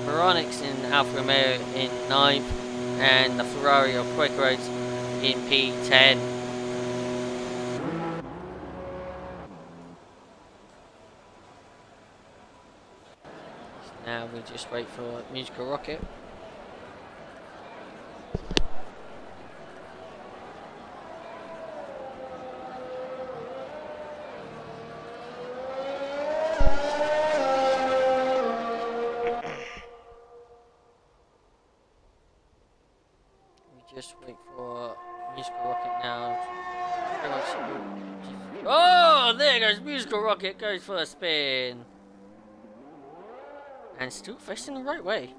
Veronix in Alfa Romeo in 9th. And the Ferrari of Quakers in P10. Now we just wait for Musical Rocket. Just wait for Musical Rocket now. Oh, there goes Musical Rocket, goes for a spin. And still facing the right way.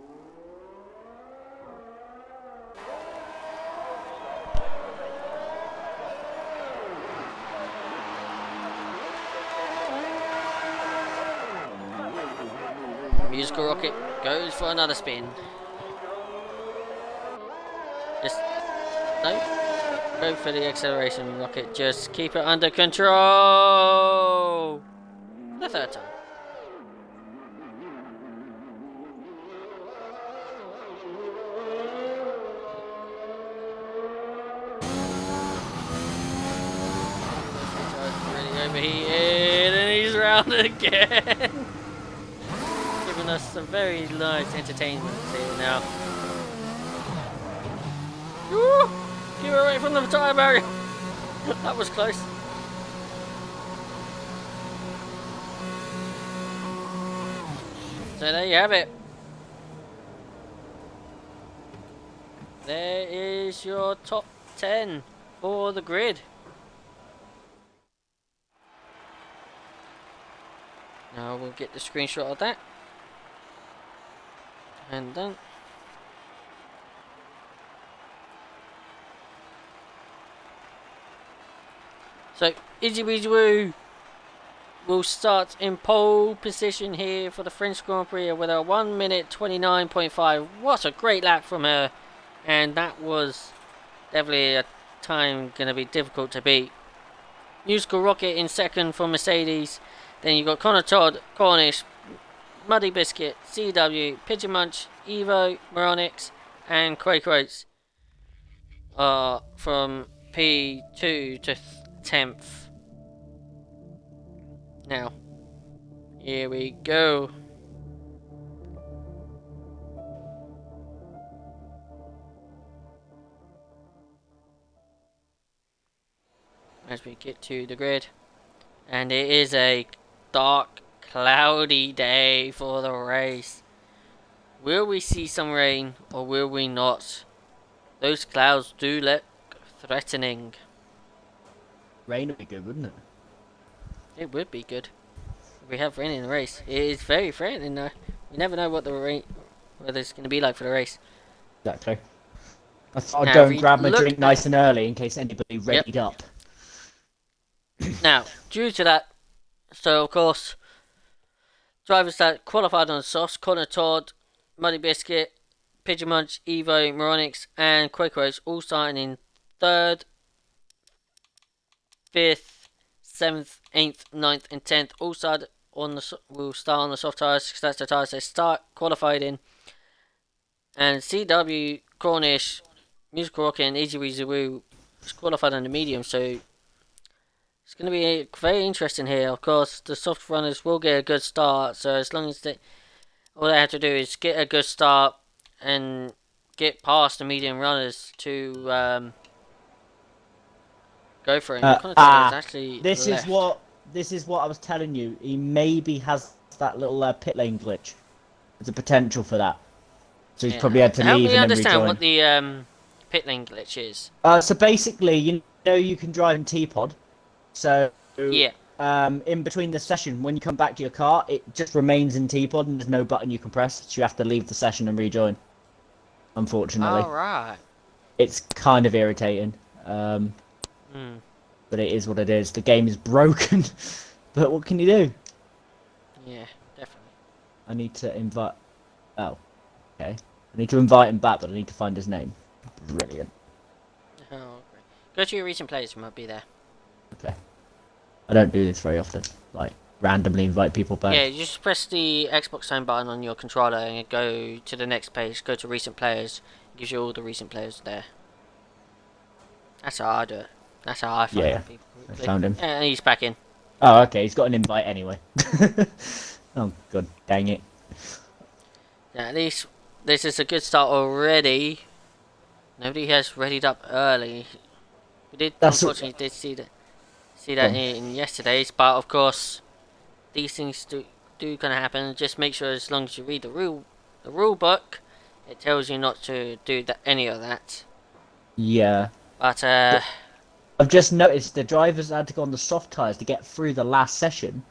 Musical Rocket goes for another spin. Just don't go for the acceleration, Rocket. Just keep it under control. The third time. Really overheated, and he's round again. Giving us some very nice entertainment here now. Woo! Keep away from the tyre barrier. That was close. So there you have it. There is your top 10 for the grid. Now we'll get the screenshot of that. And done. So, Izzy Weezy Woo will start in pole position here for the French Grand Prix with a 1 minute 29.5. What a great lap from her. And that was definitely a time going to be difficult to beat. Musical Rocket in second for Mercedes. Then you've got Connor Todd, Cornish, Muddy Biscuit, CW, Pigeon Munch, Evo, Moronix, and Quaker Oats from P2 to 10th. Now, here we go. As we get to the grid, and it is a dark, cloudy day for the race. Will we see some rain or will we not? Those clouds do look threatening. Rain would be good, wouldn't it? It would be good if we have rain in the race. It is very threatening though. You never know what the weather is going to be like for the race. Exactly. I thought I'd go and grab my drink nice and early in case anybody readied up. Now, due to that, so of course, drivers that qualified on softs, Connor Todd, Muddy Biscuit, Pigeon Munch, Evo, Moronix, and Quaker Oats all starting in 3rd, 5th, 7th, 8th, 9th, and 10th. All start on the will start on the soft tyres because that's the tyres they start qualified in. And CW, Cornish, Musical Rocket, and Easy Weezy Woo is qualified on the medium, so it's going to be very interesting here. Of course, the soft runners will get a good start, so as long as all they have to do is get a good start and get past the medium runners to go for it. This is what I was telling you. He maybe has that little pit lane glitch. There's a potential for that. So he's Yeah. probably had to Help leave me and then understand rejoin. what the pit lane glitch is. So basically, you can drive in T-Pod. So Yeah. in between the session, when you come back to your car, it just remains in T-Pod and there's no button you can press. So you have to leave the session and rejoin. Unfortunately, All right. it's kind of irritating. Um, Hmm. but it is what it is. The game is broken. But what can you do? Yeah, definitely. I need to invite. Oh, okay. I need to invite him back, but I need to find his name. Brilliant. Oh, great. Go to your recent players. We might be there. Okay. I don't do this very often. Like randomly invite people back. Yeah, you just press the Xbox home button on your controller and go to the next page. Go to recent players. It gives you all the recent players there. That's how I do it. That's how I Yeah, find yeah. people I quickly. found him. Yeah, he's back in. Oh, okay. He's got an invite anyway. Oh, god dang it. Yeah, at least this is a good start already. Nobody has readied up early. We did That's unfortunately did see that Gone. in yesterday's, but of course these things do gonna happen. Just make sure as long as you read the rule book, it tells you not to do any of that. Yeah. But I've just noticed the drivers had to go on the soft tyres to get through the last session.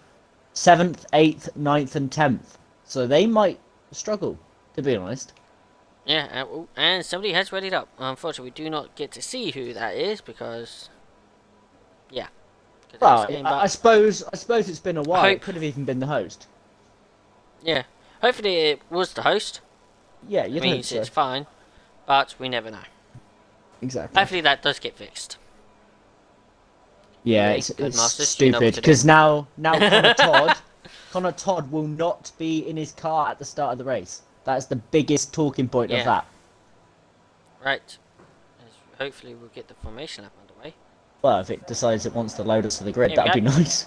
7th, 8th, 9th, and 10th. So they might struggle, to be honest. yeah, and somebody has readied up. Unfortunately, we do not get to see who that is because, yeah, Well, game. I But suppose it's been a I while. hope, It could have even been the host. yeah, hopefully it was the host. Yeah, It you'd hope means so. it's fine, but we never know. Exactly. Hopefully that does get fixed. Yeah, Anyway, it's Codemasters, you know what stupid to do. because now Connor Todd will not be in his car at the start of the race. That's the biggest talking point of Yeah. that. Right. Hopefully we'll get the formation up underway. Well, if it decides it wants to load us to the grid, Here we that'd be go. nice.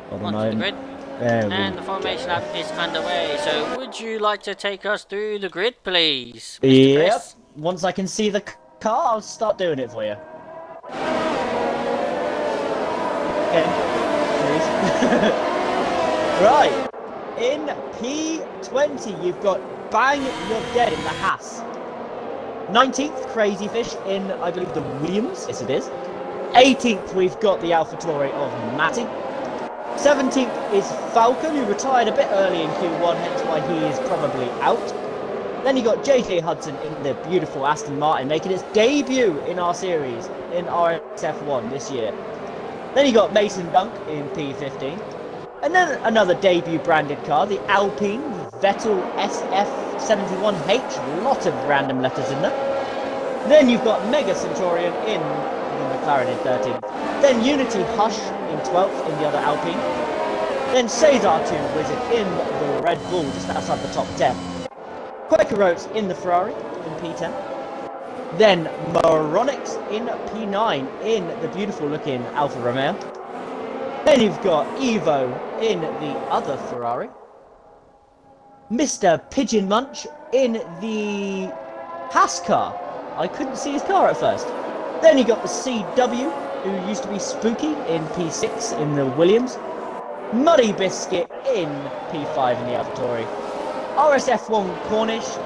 Hold on, Onto the grid. there And we the formation up is underway. So would you like to take us through the grid, please, Mr. Yep. Chris? Once I can see the car, I'll start doing it for you. Okay. Please. Right. In P20, you've got Bang You're Dead in the Haas. 19th, Crazy Fish in, I believe, the Williams. Yes, it is. 18th, we've got the AlphaTauri of Matty. 17th is Falcon, who retired a bit early in Q1, hence why he is probably out. Then you got JJ Hudson in the beautiful Aston Martin, making its debut in our series in RSF1 this year. Then you got Mason Dunk in P15. And then another debut branded car, the Alpine Vettel SF71H. Lot of random letters in there. Then you've got Mega Centurion in the McLaren in 13th. Then Unity Hush in 12th in the other Alpine. Then Cesar 2 Wizard in the Red Bull just outside the top 10. Quaker Oats in the Ferrari in P10. Then Moronix in P9 in the beautiful looking Alfa Romeo. Then you've got Evo in the other Ferrari. Mr. Pigeon Munch in the Haas car. I couldn't see his car at first. Then you got the CW, who used to be Spooky in P6 in the Williams. Muddy Biscuit in P5 in the AlphaTauri. RSF1 Cornish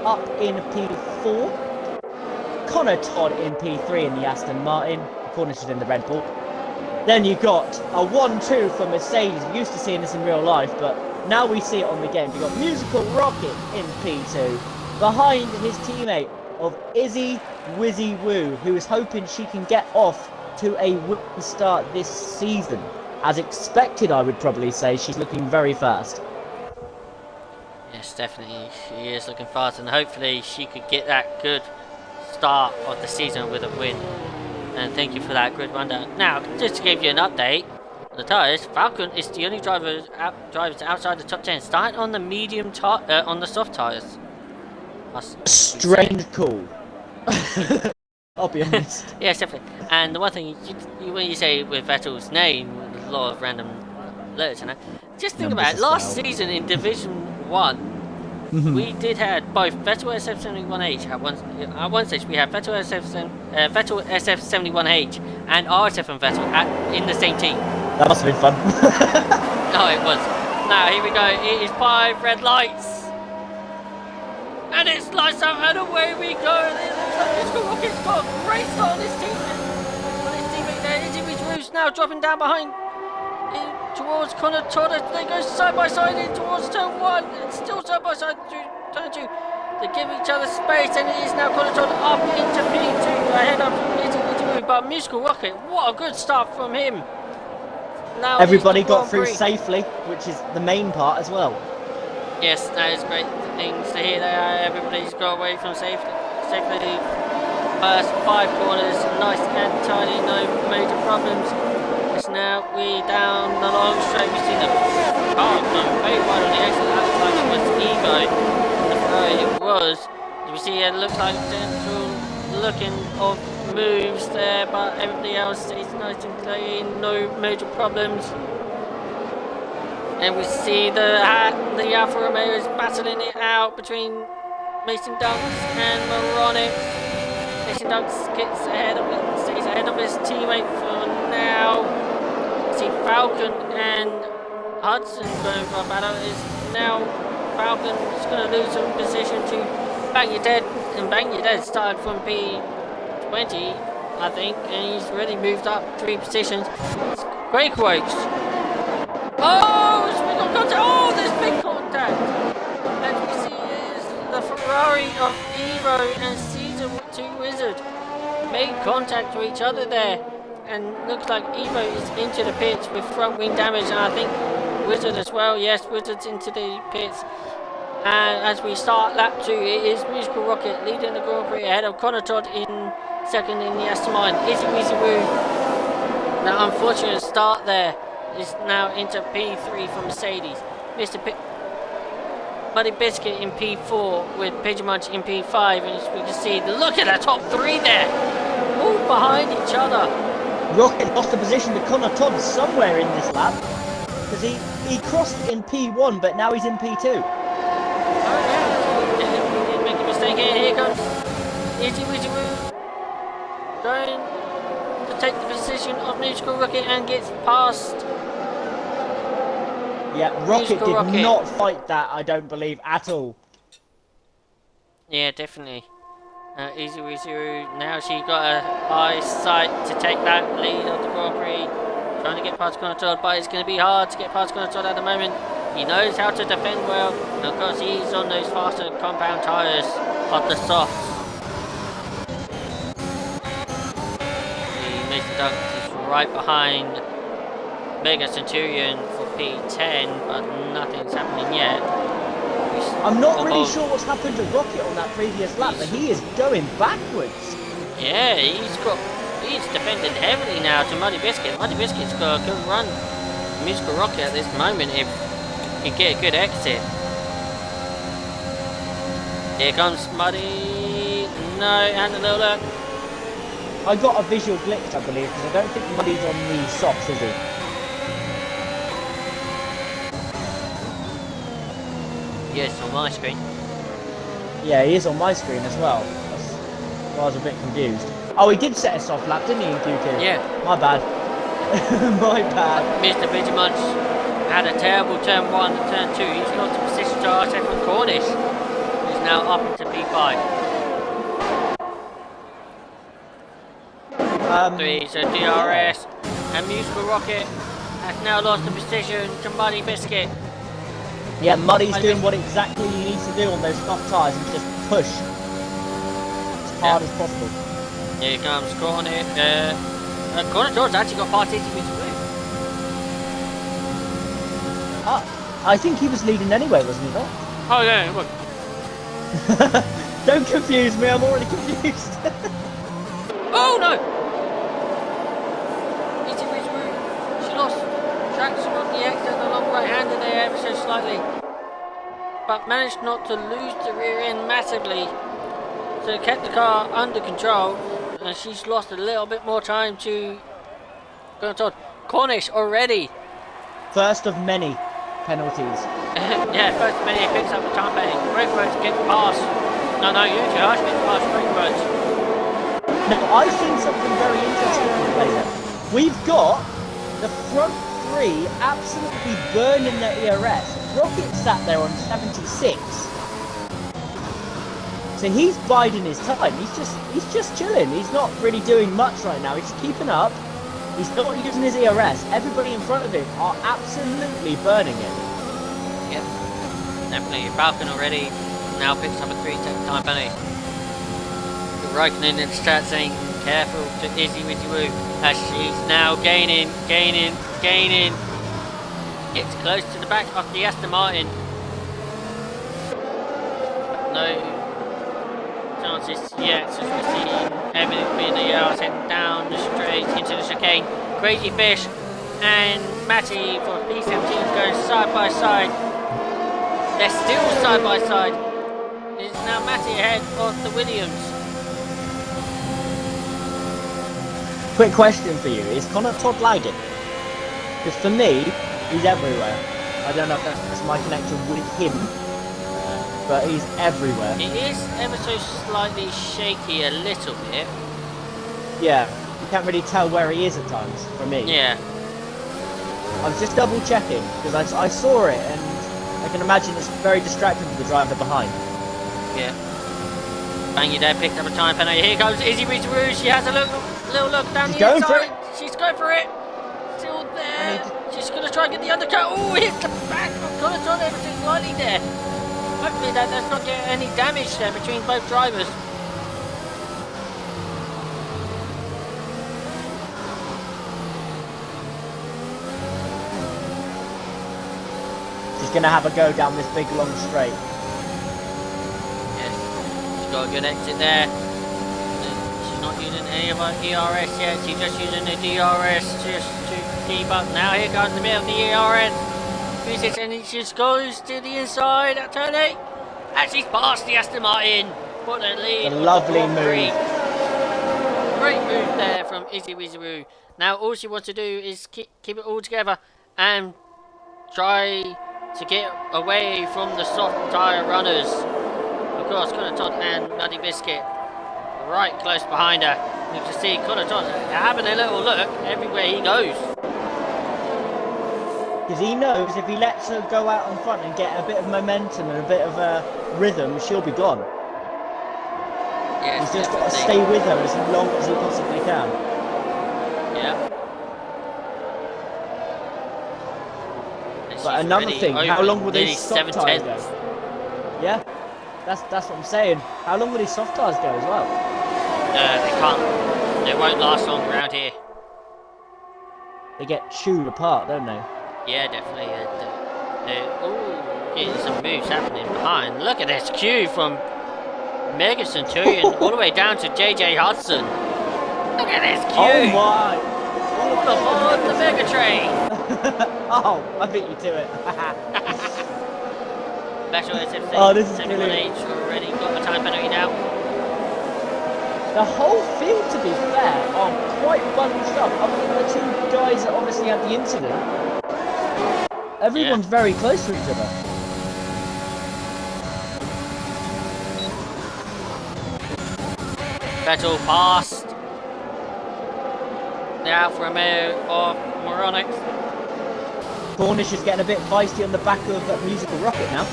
up in P4. Connor Todd in P3 in the Aston Martin. Cornish is in the Red Bull. Then you got a 1-2 for Mercedes. We're used to seeing this in real life, but now we see it on the game. You got Musical Rocket in P2, behind his teammate of Izzy Wizzy Woo, who is hoping she can get off to a winning start this season. As expected, I would probably say. She's looking very fast. Yes, definitely. She is looking fast, and hopefully she could get that good start of the season with a win. And thank you for that grid rundown. Now, just to give you an update on the tyres, Falcon is the only drivers outside the top 10, starting on the on the soft tyres. Strange call. I'll be honest. Yes, definitely. And the one thing, when you say with Vettel's name, there's a lot of random letters in that. Just think about it. Last season in Division 1, we did have both Vettel SF71H at one stage. We had Vettel SF71H and RSF and Vettel in the same team. That must have been fun. No, it was. Now, here we go. It is 5 red lights. And it's lights out and away we go. It looks like Mr. Rocket's got a great start on his team. On his teammate there. Izzy Roos now dropping down behind towards Connor Todd. They go side by side in towards turn 1. And still side by side through turn 2. They give each other space, and it is now Connor Todd up into P2 ahead of Izzy Roos. But Musical Rocket, what a good start from him. Now everybody got through safely, which is the main part as well. Yes, that is great things to hear there. Everybody's got away from safely. First 5 corners, nice and tidy, no major problems. It's now we down the long straight. We see the car going very wide on the exit. That looks like it was Evo. The Ferrari it was. You see it looks like gentle looking of moves there, but everybody else stays nice and clean, no major problems. And we see the Alfa Romeo is battling it out between Mason Dunks and Moronic. Mason Dunks gets ahead of it, stays ahead of his teammate for now. We see Falcon and Hudson going for a battle. Is now Falcon is going to lose some position to Bang Your Dead, and Bang Your Dead started from P20, I think, and he's already moved up 3 positions. It's Quakeworks. Oh, we got contact. Oh, there's big contact. And we see is the Ferrari of Evo and Caesar 2 Wizard made contact to each other there. And looks like Evo is into the pits with front wing damage. And I think Wizard as well. Yes, Wizard's into the pits. And as we start lap 2, it is Musical Rocket leading the Grand Prix ahead of Connor Todd in second in the Aston Martin. Izzy Weezy Woo. Now, unfortunate start there. Is now into P3 for Mercedes. Muddy Biscuit in P4 with Pigeon Munch in P5, and as we can see, look at the top 3 there, all behind each other. Rocket lost the position to Connor Todd somewhere in this lap because he crossed in P1, but now he's in P2. Oh yeah, he did make a mistake here. Here comes Izzy Wizzy Woo going to take the position of Musical Rocket and gets past. Yeah, Rocket did not fight that, I don't believe, at all. Yeah, definitely. Easy Weezy, now she got a high sight to take that lead of the Grand Prix. Trying to get past Connor Todd, but it's going to be hard to get past Connor Todd at the moment. He knows how to defend well, and of course he's on those faster compound tyres of the softs. The Mason Dunk is right behind Mega Centurion for P10, but nothing's happening yet. I'm not really sure what's happened to Rocket on that previous lap, but he is going backwards. Yeah, he's defended heavily now to Muddy Biscuit. Muddy Biscuit's got a good run. Musical Rocket at this moment if he can get a good exit. Here comes Muddy. No, and a little look. I got a visual glitch, I believe, because I don't think Muddy's on the socks, is he? Yes, on my screen. Yeah, he is on my screen as well. I was a bit confused. Oh, he did set a soft lap, didn't he, in Q2? Yeah. My bad. My bad. Mr. Vigimunch had a terrible turn 1 and turn 2. He's lost the position to RSF1 Cornish. He's now up into P5. 3, so DRS and Musical Rocket has now lost the position to Muddy Biscuit. Yeah, Muddy's doing what exactly he needs to do on those soft tyres and just push as hard as possible. Here comes Corner. Corner George actually got past Izzy Weezy Woo. I think he was leading anyway, wasn't he not? Oh yeah, he was. Don't confuse me, I'm already confused. Oh no! Izzy Weezy Woo. She lost traction on the exit and the long right hander there ever so slightly. But managed not to lose the rear end massively. So kept the car under control. And she's lost a little bit more time to Cornish already. First of many penalties. Yeah, first of many. Picks up the time penalty. Breakwords gets past. No, you two are getting past Breakwords. Now, I've seen something very interesting in the play there. We've got the front three absolutely burning their ERS. Rocket sat there on 76. So he's biding his time. He's just chilling. He's not really doing much right now. He's keeping up. He's not using his ERS. Everybody in front of him are absolutely burning it. Yep. Definitely. Falcon already now picks up a 3-second time penalty. Raikkonen in the start saying careful to Izzy Wizzy Woo as she's now gaining. Gets close to the back of the Aston Martin. No chances yet as we see Evan Villarreal heading down the straight into the chicane. Crazy Fish and Matty for P17 going side by side. They're still side by side. It's now Matty ahead of the Williams. Quick question for you: is Connor Todd lagging? Because for me, he's everywhere. I don't know if that's my connection with him, but he's everywhere. It is ever so slightly shaky a little bit. Yeah, you can't really tell where he is at times, for me. Yeah. I was just double checking, because I saw it, and I can imagine it's very distracting for the driver behind. Yeah. Bang you there, picked up a time penalty. Here comes Izzy Rizaroo. She has a little look down the inside. She's going for it. Still there. She's going to try and get the undercut. Oh, hit the back of Connor Todd ever so slightly there. Hopefully that does not get any damage there between both drivers. She's going to have a go down this big long straight. Yes, she's got a good exit there. She's not using any of her ERS yet. She's just using the DRS just to keep up. Now here comes the middle of the ERS. And he just goes to the inside at turn 8. And she's past the Aston Martin. What a lead. A lovely move. Great move there from Izzy Wizaroo. Now all she wants to do is keep it all together and try to get away from the soft tyre runners. Of course, Connor Todd and Muddy Biscuit right close behind her. You can see Connor Todd having a little look everywhere he goes. Because he knows if he lets her go out in front and get a bit of momentum and a bit of a rhythm, she'll be gone. Yes, he's just got to stay with her as long as he possibly can. Yeah. But another thing, how long will these soft tyres go? Yeah, that's what I'm saying. How long will these soft tyres go as well? They can't. They won't last long around here. They get chewed apart, don't they? Yeah, definitely. Getting some moves happening behind. Look at this queue from Mega Centurion all the way down to JJ Hudson. Look at this queue! Oh my! All aboard the Mega Train! Oh, I beat you to it. Special SF6 this is 71H already got a time penalty now. The whole field, to be fair, are quite bunched up. Other than the two guys that obviously had the incident. Everyone's very close to each other. Vettel passed the Alfa Romeo of Moronics. Cornish is getting a bit feisty on the back of that musical rocket now.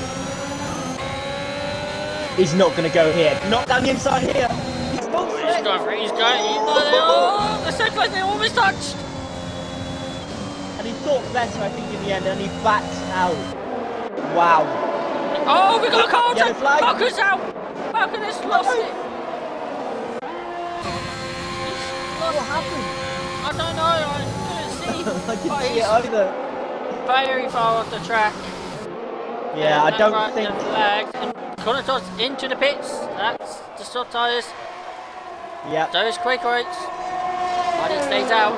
He's not going to go here. Not down the inside here. He's going for it. He's going for it. Oh, they're so close. They almost touched. And he thought better, I think, in the end, and he backs out. Wow. Oh, we got a contact. Falcon's out. Falcon has lost it. What happened? I don't know. I couldn't see. I didn't see it either. Very far off the track. Yeah, I don't think. And Connor Todd's into the pits. That's the soft tyres. Yeah. So is Quaker Oats. Martin stays out.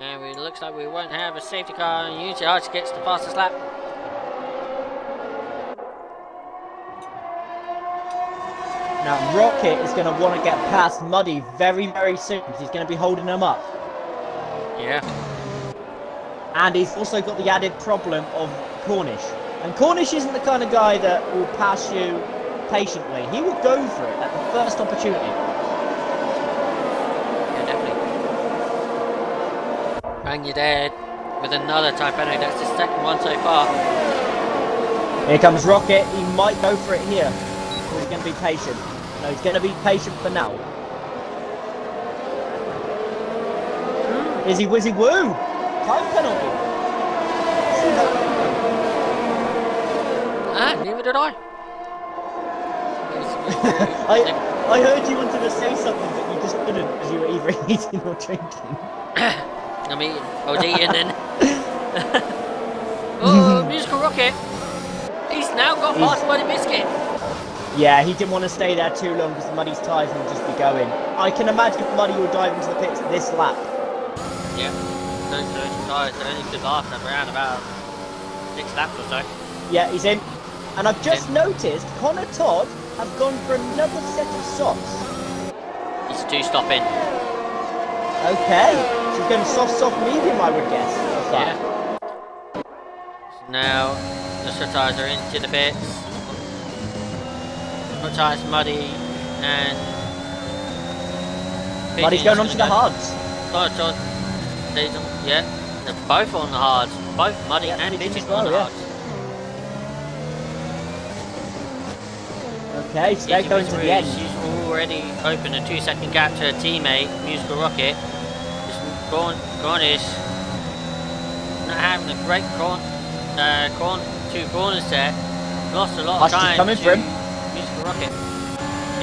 And it looks like we won't have a safety car, and Unity Arch gets the fastest lap. Now, Rocket is going to want to get past Muddy very, very soon, because he's going to be holding him up. Yeah. And he's also got the added problem of Cornish. And Cornish isn't the kind of guy that will pass you patiently. He will go for it at the first opportunity. Yeah, definitely. And you're dead with another time penalty. That's the second one so far. Here comes Rocket. He might go for it here. Or he's going to be patient. No, he's going to be patient for now. Izzy Wizzy Woo! Time penalty. Neither did I. I heard you wanted to say something, but you just couldn't because you were either eating or drinking. I'm eating. I was eating then. Oh, Musical Rocket. He's now got past Muddy Biscuit. Yeah, he didn't want to stay there too long because Muddy's tyres will just be going. I can imagine Muddy will dive into the pits this lap. Yeah, those tyres only could last around about 6 laps or so. Yeah, he's in. And I've just noticed Connor Todd has gone for another set of softs. It's 2-stopping. Okay, so he's going soft, medium, I would guess. Yeah. So now the tyres are into the pits. Front tyres Muddy and Muddy's going onto the hards. Todd. Yeah, they're both on the hards. Both Muddy and Pigeon on the hards. Okay, so they're going to the end. She's already opened a 2-second gap to her teammate, Musical Rocket. Cornish not having a great two corners there. Lost a lot of time. Coming for him. Musical Rocket.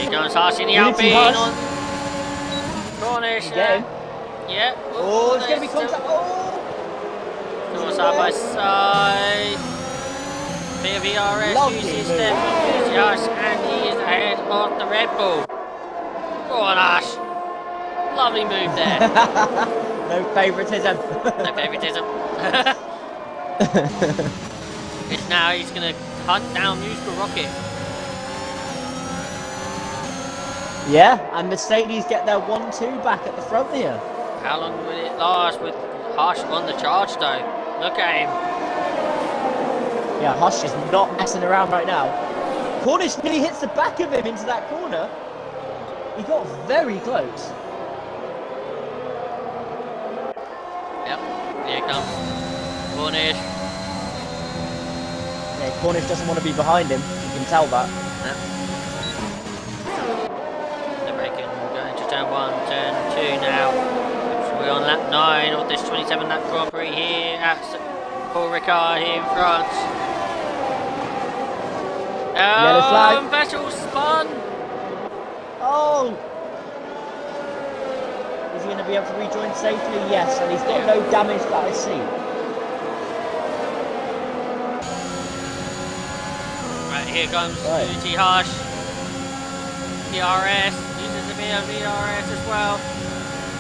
Here comes Harsh in the Alpine on Cornish. Yeah. Oh, it's going to be contact. Oh! Side by side. Bit of ERS uses them. Harsh, and he is ahead of the Red Bull. Go on, Harsh. Lovely move there. No favouritism. No favouritism. It's now he's going to hunt down Musical Rocket. Yeah, and Mercedes get their 1-2 back at the front here. How long will it last with Harsh on the charge though? Look at him. Yeah, Hush is not messing around right now. Cornish nearly hits the back of him into that corner. He got very close. Yep, here it comes. Cornish. Yeah, Cornish doesn't want to be behind him. You can tell that. Yep. They're braking. We're going to turn 1, turn 2 now. We're on lap 9 of this 27 lap Grand Prix here at Paul Ricard here in France. Yellow flag. Vettel spun. Oh! Is he going to be able to rejoin safely? Yes, and he's got no damage that I see. Right, here comes Uti Harsh. DRS, uses a bit of DRS as well.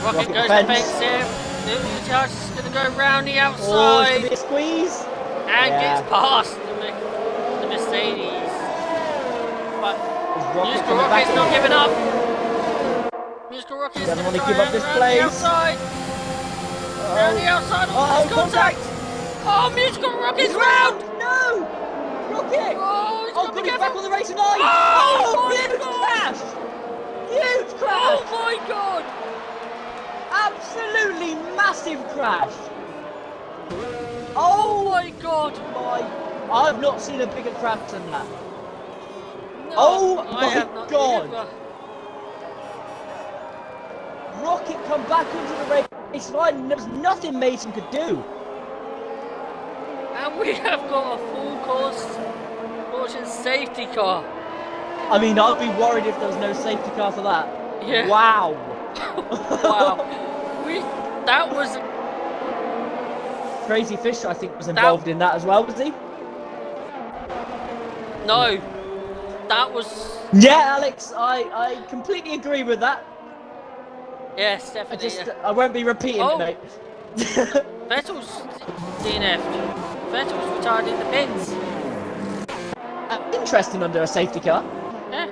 Rocket goes defensive. Uti Harsh is going to go round the outside. Oh, it's going to be a squeeze. And gets past the Mercedes. But Musical Rocket's not giving up. Musical Rocket's doesn't want to go give up this place. The outside. Round the outside. Oh, contact. Oh, Musical Rocket's round. No. Rocket. Oh, he's back on the racing line. Oh, huge crash. Huge crash. Oh my god. Absolutely massive crash. Oh my god. I've not seen a bigger crash than that. No, oh I my god! Either. Rocket come back into the race line and there was nothing Mason could do. And we have got a full course caution safety car. I mean, I'd be worried if there was no safety car for that. Yeah. Wow. Wow. That was... Crazy Fish, I think, was involved in that as well, was he? No. That was... Yeah, Alex, I completely agree with that. Yes, definitely. I won't be repeating it, mate. Vettel's DNF'd. Vettel's retired in the pits. Interesting under a safety car. Yeah.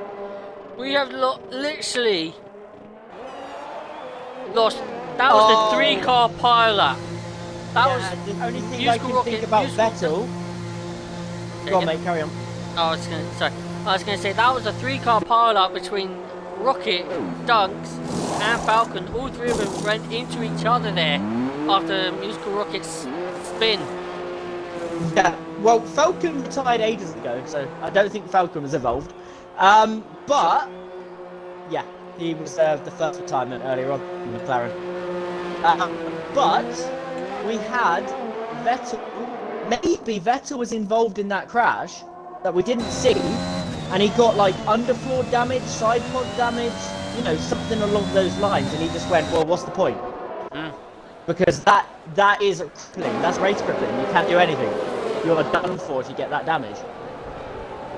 We have literally lost... That was the 3-car pileup. That was the only thing I can think about Vettel. Go on, mate, carry on. I was going to say that was a 3-car pileup between Rocket, Dunks, and Falcon. All 3 of them ran into each other there. after musical rockets spin. Yeah, well, Falcon retired ages ago, so I don't think Falcon was involved. But yeah, he was the first retirement earlier on in McLaren. But we had Vettel. Maybe Vettel was involved in that crash that we didn't see, and he got like underfloor damage, side pod damage, you know, something along those lines, and he just went, well, what's the point? Because that is crippling. That's race crippling. You can't do anything. You're done for if you get that damage.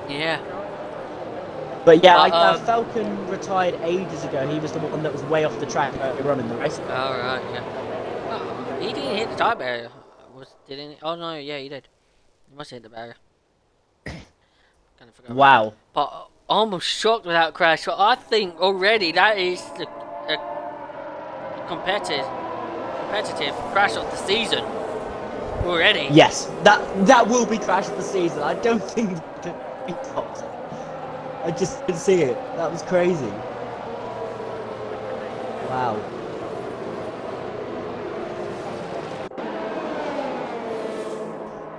Yeah. But yeah, Falcon retired ages ago. He was the one that was way off the track earlier on in the race. All right. Yeah. Oh, he didn't hit the tire barrier. Didn't he? Oh no. Yeah, he did. He must have hit the barrier. Kind of forgot. Wow. But almost shocked with that crash. So I think already that is the competitive crash of the season already. Yes, that will be crash of the season. I don't think we got. I just didn't see it. That was crazy. Wow.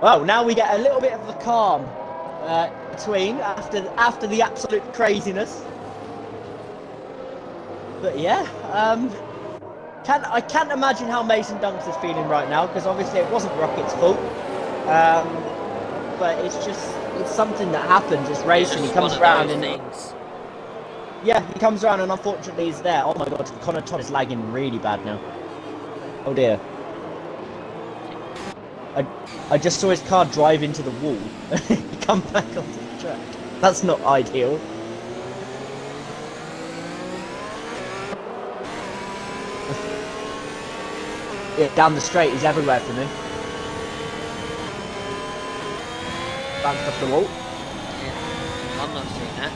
Well, now we get a little bit of the calm between after the absolute craziness. But yeah, I can't imagine how Mason Dunks is feeling right now, because obviously it wasn't Rocket's fault. But it's something that happens. It's racing. He comes around and yeah, he comes around and unfortunately he's there. Oh my god, Connor Todd is lagging really bad now. Oh dear. I just saw his car drive into the wall and come back onto the track. That's not ideal. Yeah, down the straight, he's everywhere for me. Bounced off the wall. Yeah, I'm not seeing that.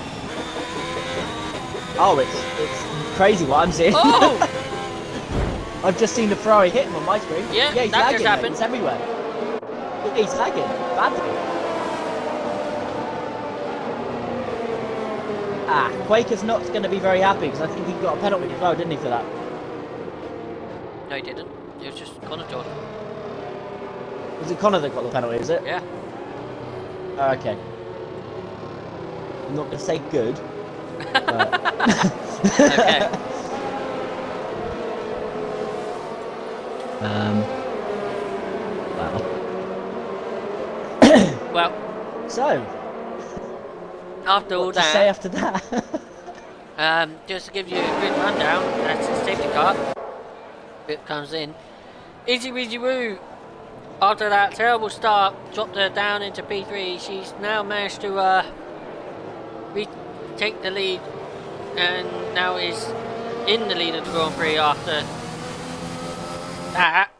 Oh, it's crazy what I'm seeing. Oh! I've just seen the Ferrari hit him on my screen. Yeah, he's that lagging, just happened. It's everywhere. Yeah, he's lagging badly. Quaker's not going to be very happy because I think he got a penalty as well, didn't he, for that? No, he didn't. It was just Connor Todd. Was it Connor that got the penalty, is it? Yeah. Okay. I'm not going to say good. But... Okay. Wow. Well. So. After all what to that. say after that? Just to give you a quick rundown, that's the safety car. It comes in. Easy Weezy Woo. After that terrible start, dropped her down into P3. She's now managed to take the lead, and now is in the lead of the Grand Prix after that.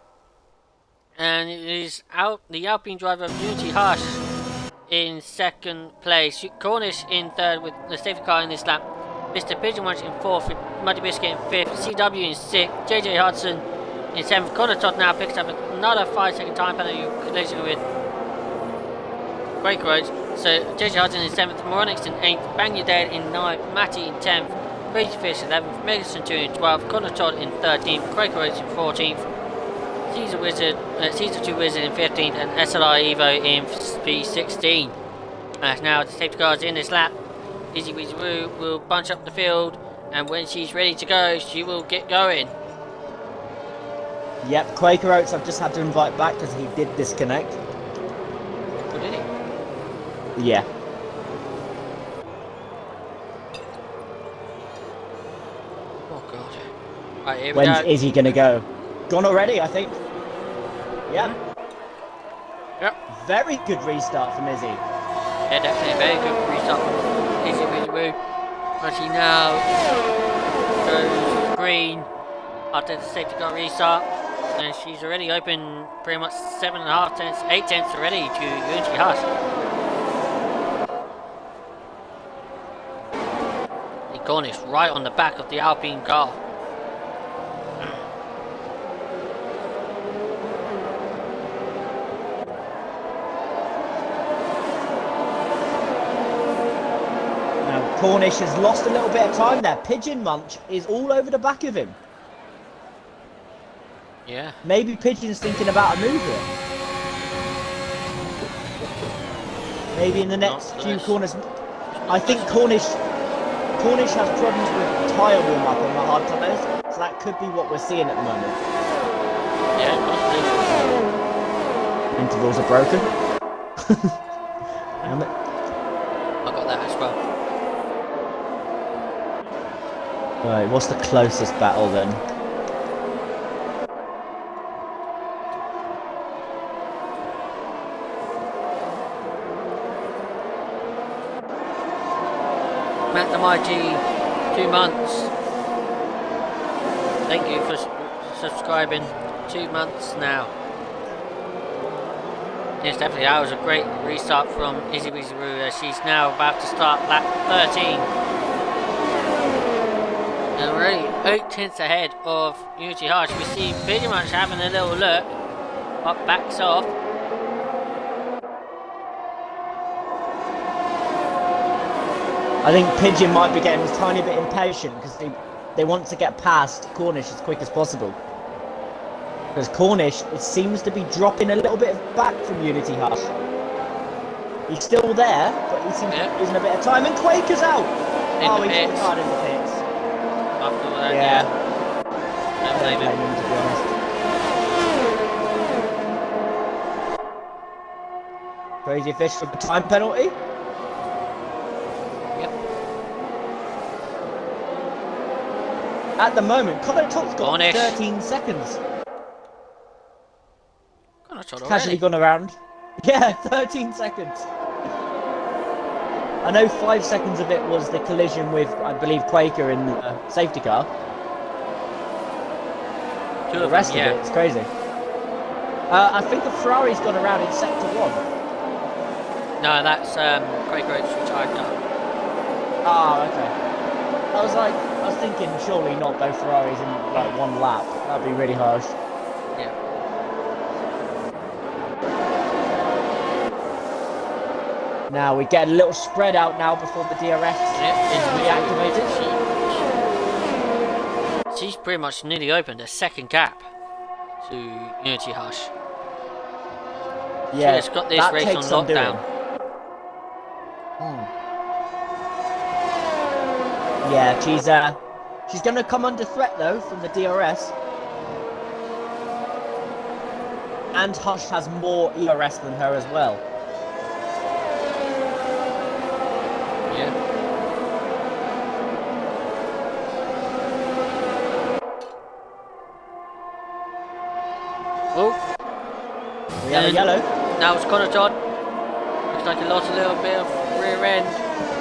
And it is out the Alpine driver Unity Hush in second place. Cornish in third with the safety car in this lap. Mr. Pigeon Munch in fourth, with Muddy Biscuit in fifth, CW in sixth, JJ Hudson in seventh. Connor Todd now picks up another 5-second time penalty collision with Quaker Roads. So JJ Hudson in seventh, Moronix in eighth, Bangladesh in ninth, Matty in 10th, Crazy Fish 11th, Megason 2 in 12th, Connor Todd in 13th, Quaker Roads in 14th, Caesar 2 Wizard in 15th, and SLI Evo in P16. Now the safety car is in this lap. Easy Weezy Woo will bunch up the field, and when she's ready to go, she will get going. Yep, Quaker Oats I've just had to invite back because he did disconnect. Oh, did he? Yeah. Oh god. Right, here we When's go. Izzy gonna go? Gone already, I think. Yep. Yep. Very good restart from Izzy. Yeah, definitely a very good restart from Easy Weezy Woo. But she now goes green after the safety car restart, and she's already open pretty much 7.5 tenths, 8 tenths already to Unity Hush. The Cornish right on the back of the Alpine car. Cornish has lost a little bit of time there. Pigeon Munch is all over the back of him. Yeah. Maybe Pigeon's thinking about a move here. Maybe in the next few corners. I think Cornish has problems with tyre warm up on the hard tyres, so that could be what we're seeing at the moment. Yeah, possibly. Intervals are broken. Damn it. I got that as well. Right, what's the closest battle then? Matt the Mighty, 2 months. Thank you for subscribing. 2 months now. Yes, definitely. That was a great restart from Izzy Weezy Roo. She's now about to start lap 13. And we're already 8 tenths ahead of Unity Harsh. We see pretty much having a little look. Up backs off. I think Pigeon might be getting a tiny bit impatient because they want to get past Cornish as quick as possible. Because Cornish, it seems to be dropping a little bit back from Unity Hush. He's still there, but he seems to be losing a bit of time. And Quaker's out! He's retired in the pits. After all that, Yeah. Don't blame him. To be honest. Crazy Fish for the time penalty. Yep. At the moment, Connor Top's got Cornish. 13 seconds. Casually Gone around. Yeah, 13 seconds. I know 5 seconds of it was the collision with, I believe, Quaker in the safety car. The rest of it, it's crazy. I think the Ferrari's gone around in sector 1. No, that's Quaker Oats retired now. Ah, okay. I was thinking surely not both Ferraris in like one lap. That'd be really harsh. Yeah. Now we get a little spread out now before the DRS is reactivated. She's pretty much nearly opened a second gap to Unity Hush. Yeah, she's got this race on lockdown. Yeah, she's going to come under threat though from the DRS. And Hush has more ERS than her as well. Yeah. Oh. We have a yellow. Now it's Connor Todd. Looks like he lost a little bit of rear end.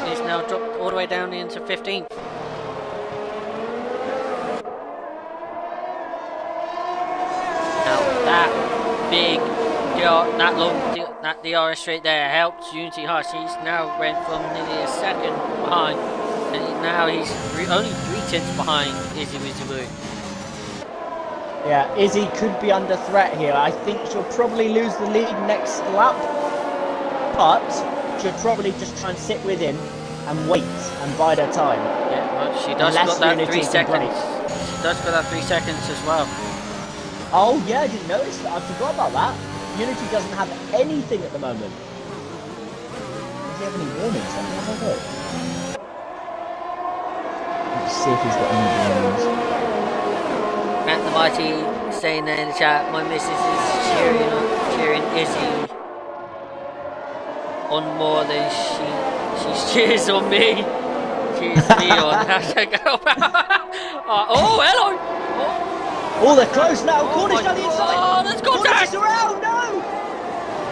He's now dropped all the way down into 15th. Now that big, that DRS straight there helped Unity Hush. He's now went from nearly a second behind, and now he's only 3 tenths behind Izzy Wizzy Woo. Yeah, Izzy could be under threat here. I think she'll probably lose the lead next lap, but she'll probably just try and sit with him and wait and bide her time. Yeah, well, she does got that 3 seconds. She does got that 3 seconds as well. Oh yeah, I didn't notice that. I forgot about that. Unity doesn't have anything at the moment. Does he have any warnings? Let's see if he's got any warnings. Matt the Mighty saying there in the chat, my missus is cheering Izzy on more than she cheers on me. Cheers me on. Oh, hello! Oh, they're close now. Cornish down the inside. Oh, let's go, Cornish Jack! is around. No!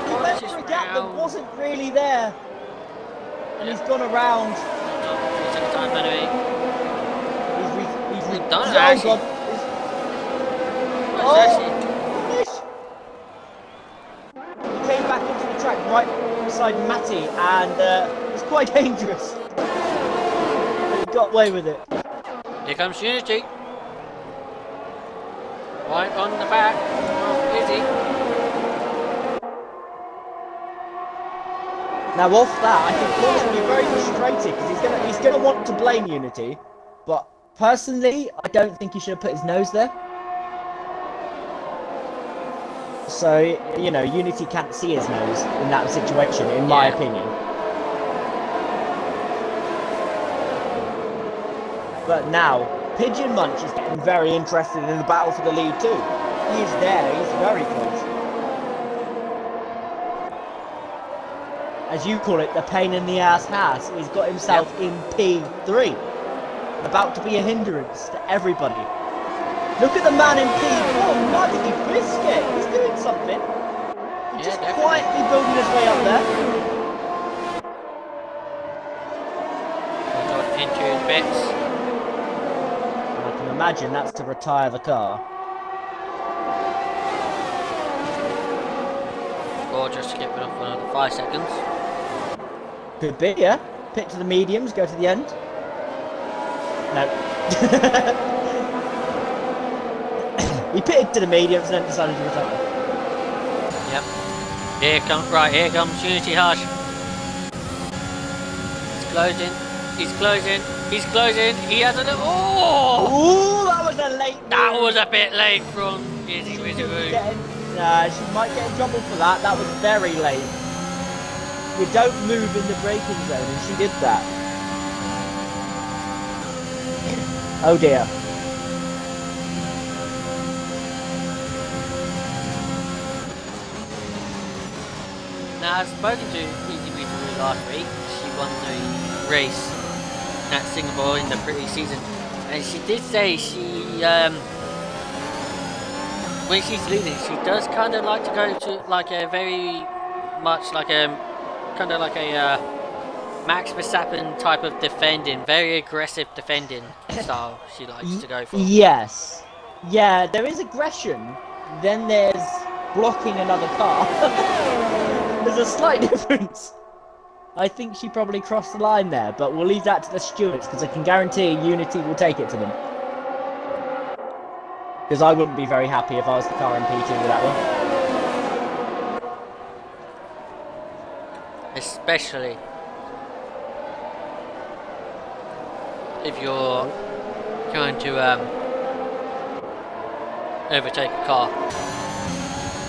He went for a gap that wasn't really there, and he's gone around. Second time anyway. He's done it, oh, actually. God. Oh, he came back into the track right beside Matty, and it was quite dangerous. But he got away with it. Here comes Unity. Right on the back of Izzy. Now off that, I think Paul's going to be very frustrated because he's going to want to blame Unity, but personally, I don't think he should have put his nose there. So, you know, Unity can't see his nose in that situation, in my opinion. But now, Pigeon Munch is getting very interested in the battle for the lead too. He is there, he's very close. As you call it, the pain in the ass has. He's got himself in P3. About to be a hindrance to everybody. Look at the man in P4, bloody biscuit! He's doing something. He's just quietly building his way up there. He got into bits. I can imagine that's to retire the car. Or just to get rid of for another 5 seconds. Could be, yeah. Pit to the mediums, go to the end. No. He pitted to the mediums and then decided to retire. Yep. Here comes Unity Hush. He's closing. He's closing. He's closing. He has a little. Oh! Ooh, that was a late. That was a bit late from Izzy Wizaroo. She might get in trouble for that. That was very late. You don't move in the braking zone, and she did that. Oh dear. Now, I've spoken to Izzy Wizaroo last week. She won the race at Singapore in the pre-season, and she did say when she's leading, she does kind of like to go to like a very much like a kind of like a Max Verstappen type of defending, very aggressive defending style she likes to go for. Yes. Yeah, there is aggression, then there's blocking another car. There's a slight difference. I think she probably crossed the line there, but we'll leave that to the stewards because I can guarantee Unity will take it to them. Because I wouldn't be very happy if I was the car in P2 with that one. Especially if you're going to overtake a car.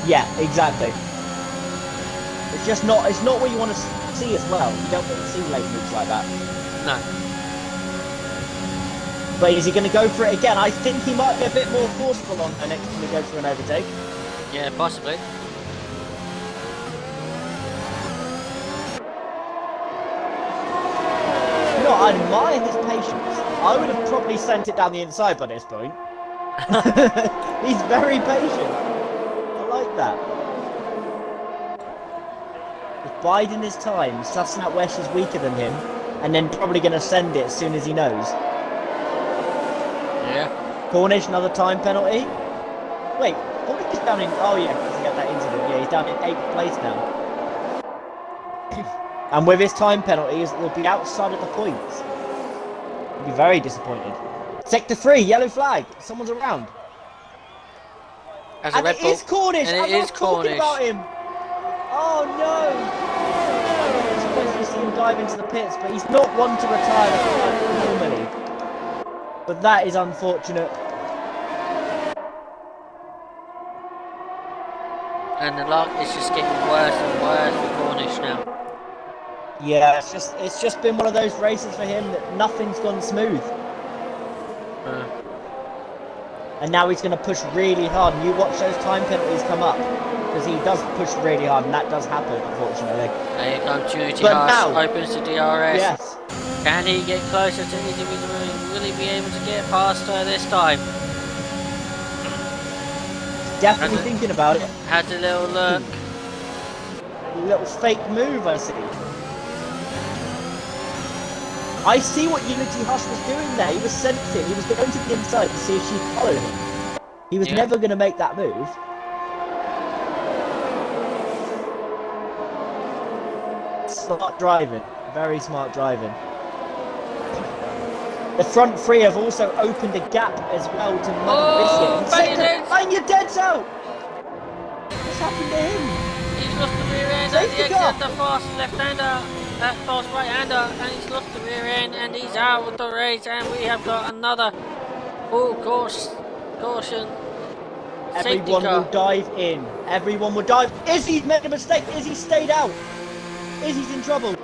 Yeah, exactly. It's not what you want to see as well. You don't want to see late moves like that. No. But is he going to go for it again? I think he might be a bit more forceful on her next time he goes for an overtake. Yeah, possibly. You know, I admire his patience. I would have probably sent it down the inside by this point. He's very patient. I like that. He's biding his time, sussing out where she's weaker than him, and then probably going to send it as soon as he knows. Yeah. Cornish, another time penalty. Wait, Cornish is down in... Oh yeah, because he had that incident. Yeah, he's down in 8th place now. And with his time penalty, he'll be outside of the points. He'll be very disappointed. Sector 3, yellow flag. Someone's around. As and it is Cornish. And I'm not talking about him. Oh no. I'm supposed to see him dive into the pits, but he's not one to retire the flag normally. But that is unfortunate. And the luck is just getting worse and worse for Cornish now. Yeah, it's just been one of those races for him that nothing's gone smooth. And now he's going to push really hard, and you watch those time penalties come up, because he does push really hard, and that does happen, unfortunately. There you go, Unity Hush opens the DRS. Yes. Can he get closer to Izzy Wizaroo? Will he be able to get past her this time? Definitely thinking about it. Had a little look. A little fake move, I see. I see what Unity Hush was doing there. He was sensing. He was going to the inside to see if she followed him. He was never going to make that move. Smart driving. Very smart driving. The front three have also opened a gap as well to Biscuit. And you're dead out! What's happened to him? He's lost the rear end at the exit, the fast left-hander. That fast right-hander, and he's lost the rear end, and he's out of the race, and we have got another full course caution Safety Everyone car. will dive in. Everyone will dive. Izzy's made a mistake. Izzy stayed out. Izzy's in trouble.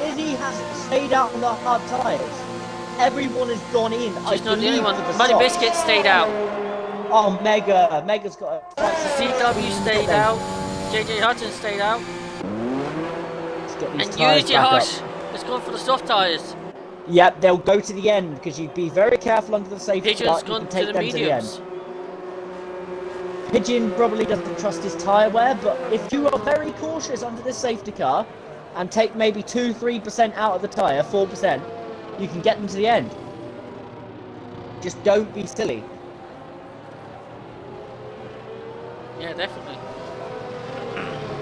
Izzy has stayed out on the hard tyres. Everyone has gone in. She's I not the only believe, one. for the Muddy softs. Biscuit stayed out. Oh, Mega's got a CW stayed out. JJ Hudson stayed out. Let's get these And tyres Unity back up. Hush has gone for the soft tyres. Yep, they'll go to the end because you'd be very careful under the safety Pigeon's car. You gone can to take the them to the end. mediums. Pigeon probably doesn't trust his tyre wear, but if you are very cautious under this safety car and take maybe 2-3% out of the tyre, 4%, you can get them to the end. Just don't be silly. Yeah, definitely.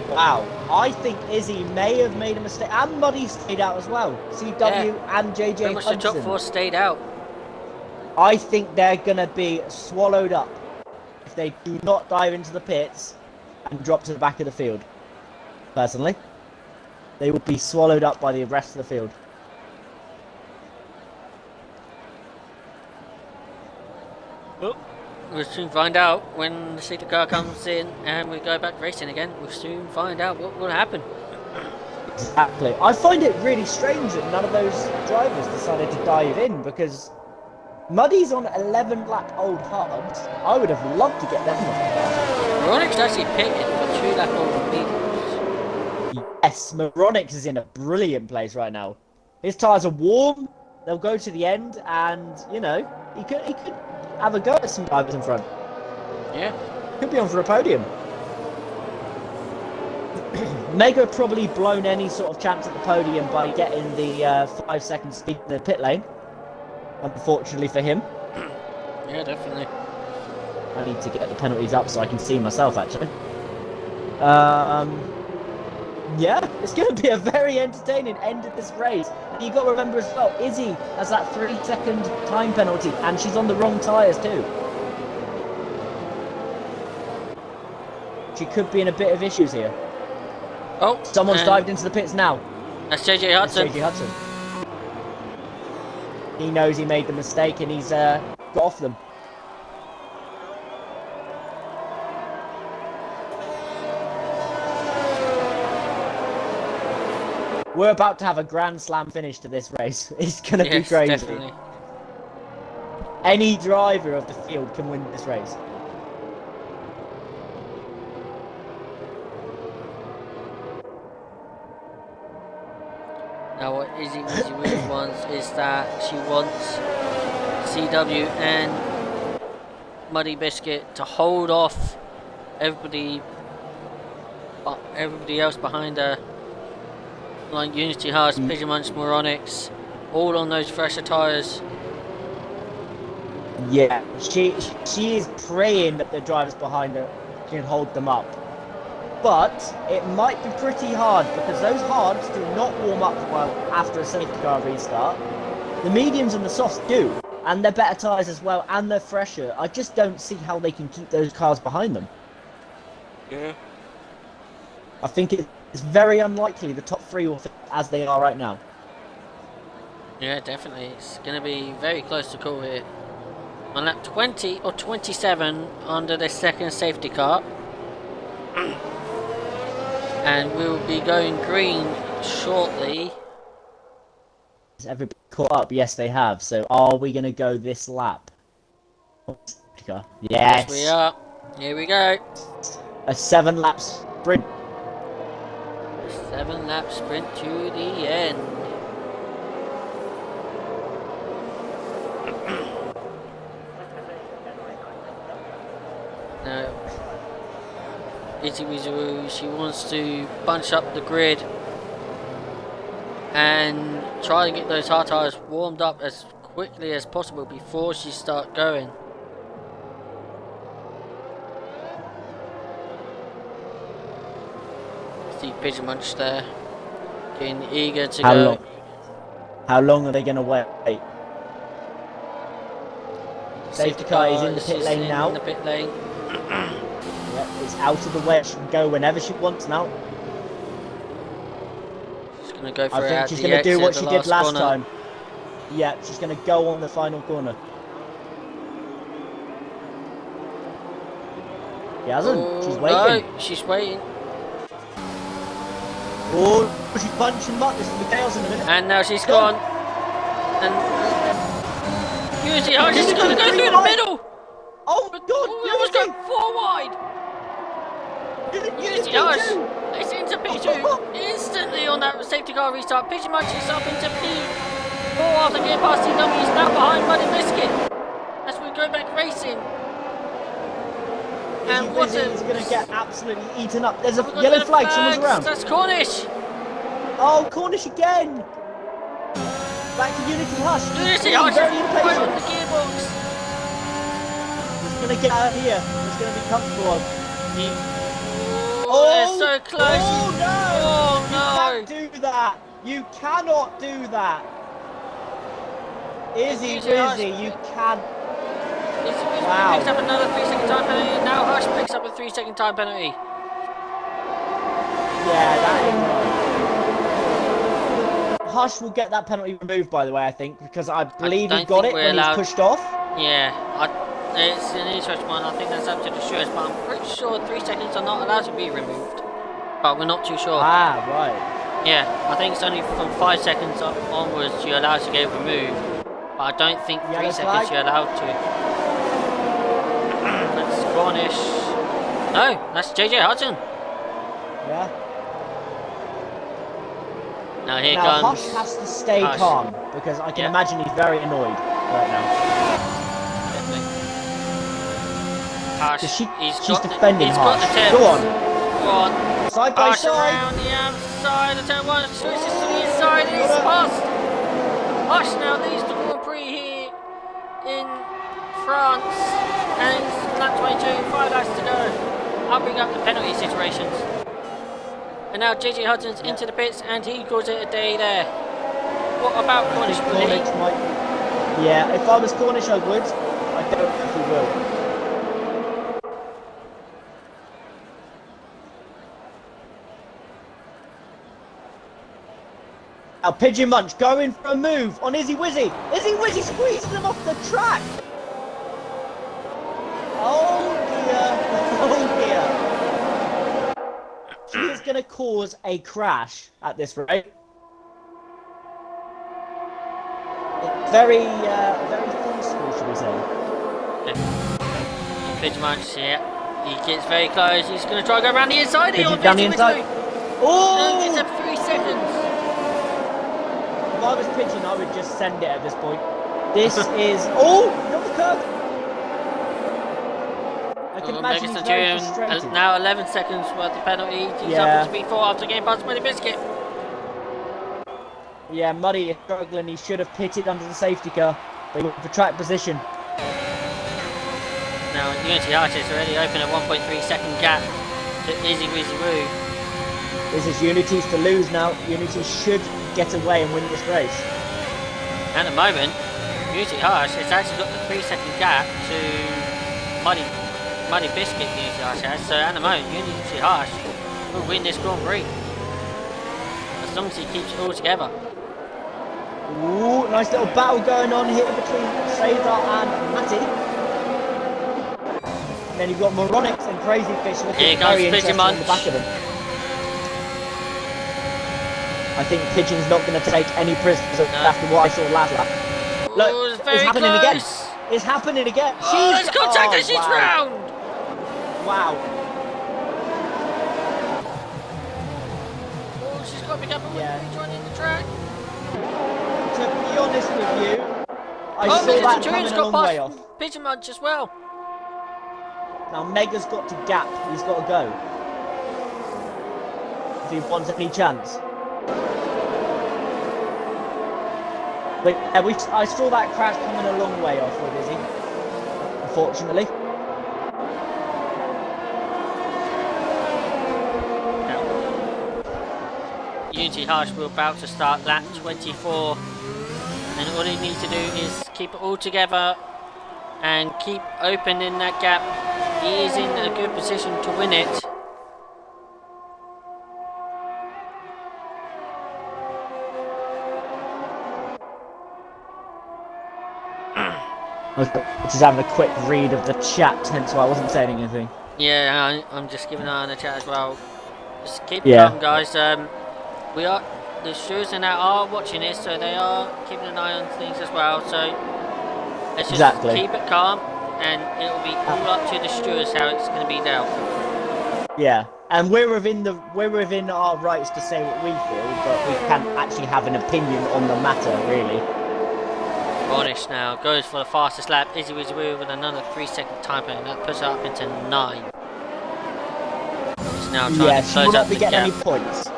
Wow, I think Izzy may have made a mistake, and Muddy stayed out as well. CW and JJ Pretty much the top Hudson. 4 stayed out. I think they're going to be swallowed up if they do not dive into the pits and drop to the back of the field. Personally, they will be swallowed up by the rest of the field. Oh, we'll soon find out when the safety car comes in and we go back racing again. We'll soon find out what will happen. Exactly. I find it really strange that none of those drivers decided to dive in because Muddy's on 11 lap old hards. I would have loved to get them off. Veronic's actually pitted for 2 lap old mediums. Yes, Moronics is in a brilliant place right now. His tyres are warm. They'll go to the end, and you know he could have a go at some drivers in front. Yeah. Could be on for a podium. Mega probably blown any sort of chance at the podium by getting the 5-second speed in the pit lane. Unfortunately for him. Yeah, definitely. I need to get the penalties up so I can see myself actually. Yeah, it's going to be a very entertaining end of this race. And you've got to remember as well, Izzy has that 3-second time penalty and she's on the wrong tyres too. She could be in a bit of issues here. Oh, Someone's dived into the pits now. That's JJ Hudson. JJ Hudson. He knows he made the mistake and he's got off them. We're about to have a grand slam finish to this race. It's going to be crazy. Definitely. Any driver of the field can win this race. Now what Izzy really wants is that she wants CW and Muddy Biscuit to hold off everybody else behind her, like Unity Hearts, Pigeon Munch, Moronics, all on those fresher tyres. Yeah, she is praying that the drivers behind her can hold them up. But it might be pretty hard because those hards do not warm up well after a safety car restart. The mediums and the softs do, and they're better tyres as well, and they're fresher. I just don't see how they can keep those cars behind them. Yeah. I think it's very unlikely the top 3 will fit as they are right now. Yeah, definitely. It's going to be very close to call here. On lap 20 or 27 under the second safety car. And we'll be going green shortly. Is everybody caught up? Yes, they have. So are we going to go this lap? Yes. Yes, we are. Here we go. A 7-lap sprint. 7-lap sprint to the end. Now, Itty Wizaroo, she wants to bunch up the grid and try and get those hard tyres warmed up as quickly as possible before she starts going. See Pigeon Munch there, getting eager to go. How long are they going to wait? Safety car is in the pit lane now. In the pit lane. Yep, it's out of the way. She can go whenever she wants now. She's going to go for I it think at she's the going to do exit, what the she did last corner. time. Yeah, she's going to go on the final corner. He hasn't. She's Oh, waiting. no, she's waiting. Oh, she's punching Mutt. This is the chaos in a minute. And now she's gone. And Unity, she's going to go through the middle. Oh my God! We almost go 4 wide. Unity Unity, it's into P2 instantly on that safety car restart. Pigeon Munch is up into P4 after getting past TW. He's now behind Muddy Biscuit as we go back racing. And Wizzy's going to get absolutely eaten up. There's a yellow flag. Someone's around. That's Cornish. Oh, Cornish again. Back to Unity Hush. Unity Hush is very right on impatient. the gearbox. He's going to get out of here. He's going to be comfortable. They're so close. Oh no! Oh no! You can't do that. You cannot do that. Izzy Izzy Wizzy, you can't. Wow. Picks up another 3-second time penalty. Now Hush picks up a 3-second time penalty. Yeah, that is. Hush will get that penalty removed, by the way, I think, because I believe he got it when he's pushed off. Yeah, it's an interesting one. I think that's up to the stewards, but I'm pretty sure 3 seconds are not allowed to be removed. But we're not too sure. Ah, right. Yeah, I think it's only from 5 seconds onwards you're allowed to get removed. But I don't think 3 seconds you're allowed to. That's Cornish. No, that's JJ Hudson. Yeah. Now here comes. Hush has to stay calm because I can imagine he's very annoyed right now. Definitely. Hush, she's defending Hush. Go on. Go on. Side by Hush side. Around the outside of turn 1. Switches to the inside. And it's past. Hush now leads the Grand Prix here in France. And it's lap 22. 5 laps to go. I'll bring up the penalty situations. And now JJ Hudson's into the pits and he calls it a day there. What about Cornish? Yeah, if I was Cornish I would. I don't know if he will. Now Pigeon Munch going for a move on Izzy Wizzy. Izzy Wizzy squeezing him off the track. Oh dear. She is going to cause a crash at this rate. Very forceful, should we say. Pigeon Munch, yeah. He gets very close. He's going to try to go around the inside. He's down the inside. Oh! And it's at 3 seconds. If I was Pigeon, I would just send it at this point. This is... Oh! Not the curb! I can imagine he's very frustrated. Now 11 seconds worth of penalty. He's up into P4 after getting past Muddy Biscuit. Yeah, Muddy is struggling. He should have pitted under the safety car. They went for track position. Now Unity Hush is already open a 1.3 second gap to Izzy Wizzy Woo. This is Unity's to lose now. Unity should get away and win this race. At the moment, Unity Hush has actually got the 3 second gap to Muddy Biscuit. Unity Hush has. So at the moment, Unity Hush will win this Grand Prix as long as he keeps it all together. Ooh, nice little battle going on here between Cesar and Matty. And then you've got Moronics and Crazy Fish looking very interesting on the back of them. I think Pigeon's not going to take any prisoners after what I saw last lap. Look, it's happening again. It's happening again. She's contact her, she's drowned. Wow. Oh, she's got to pick up a joining the track. To be honest with you, I saw that coming a long way off. Pigeon Munch as well. Now Mega's got to gap. He's got to go. If he wants any chance. But yeah, I saw that crash coming a long way off with Izzy. Unfortunately. Unity Hush will about to start lap 24. And all he needs to do is keep it all together and keep opening that gap. He is in a good position to win it. I was just having a quick read of the chat, hence why I wasn't saying anything. Yeah, I'm just keeping an eye on the chat as well. Just keep Yeah, calm, guys. We are the stewards and that are watching this, so they are keeping an eye on things as well. So let's just exactly. keep it calm, and it'll be all up to the stewards how it's going to be dealt. Yeah, and we're within our rights to say what we feel, but we can't actually have an opinion on the matter, really. Varnish now goes for the fastest lap. Izzy Wizzy Woo with another 3-second time penalty. That puts her up into 9. He's now trying Yeah, to she will close up not be the getting gap. any points.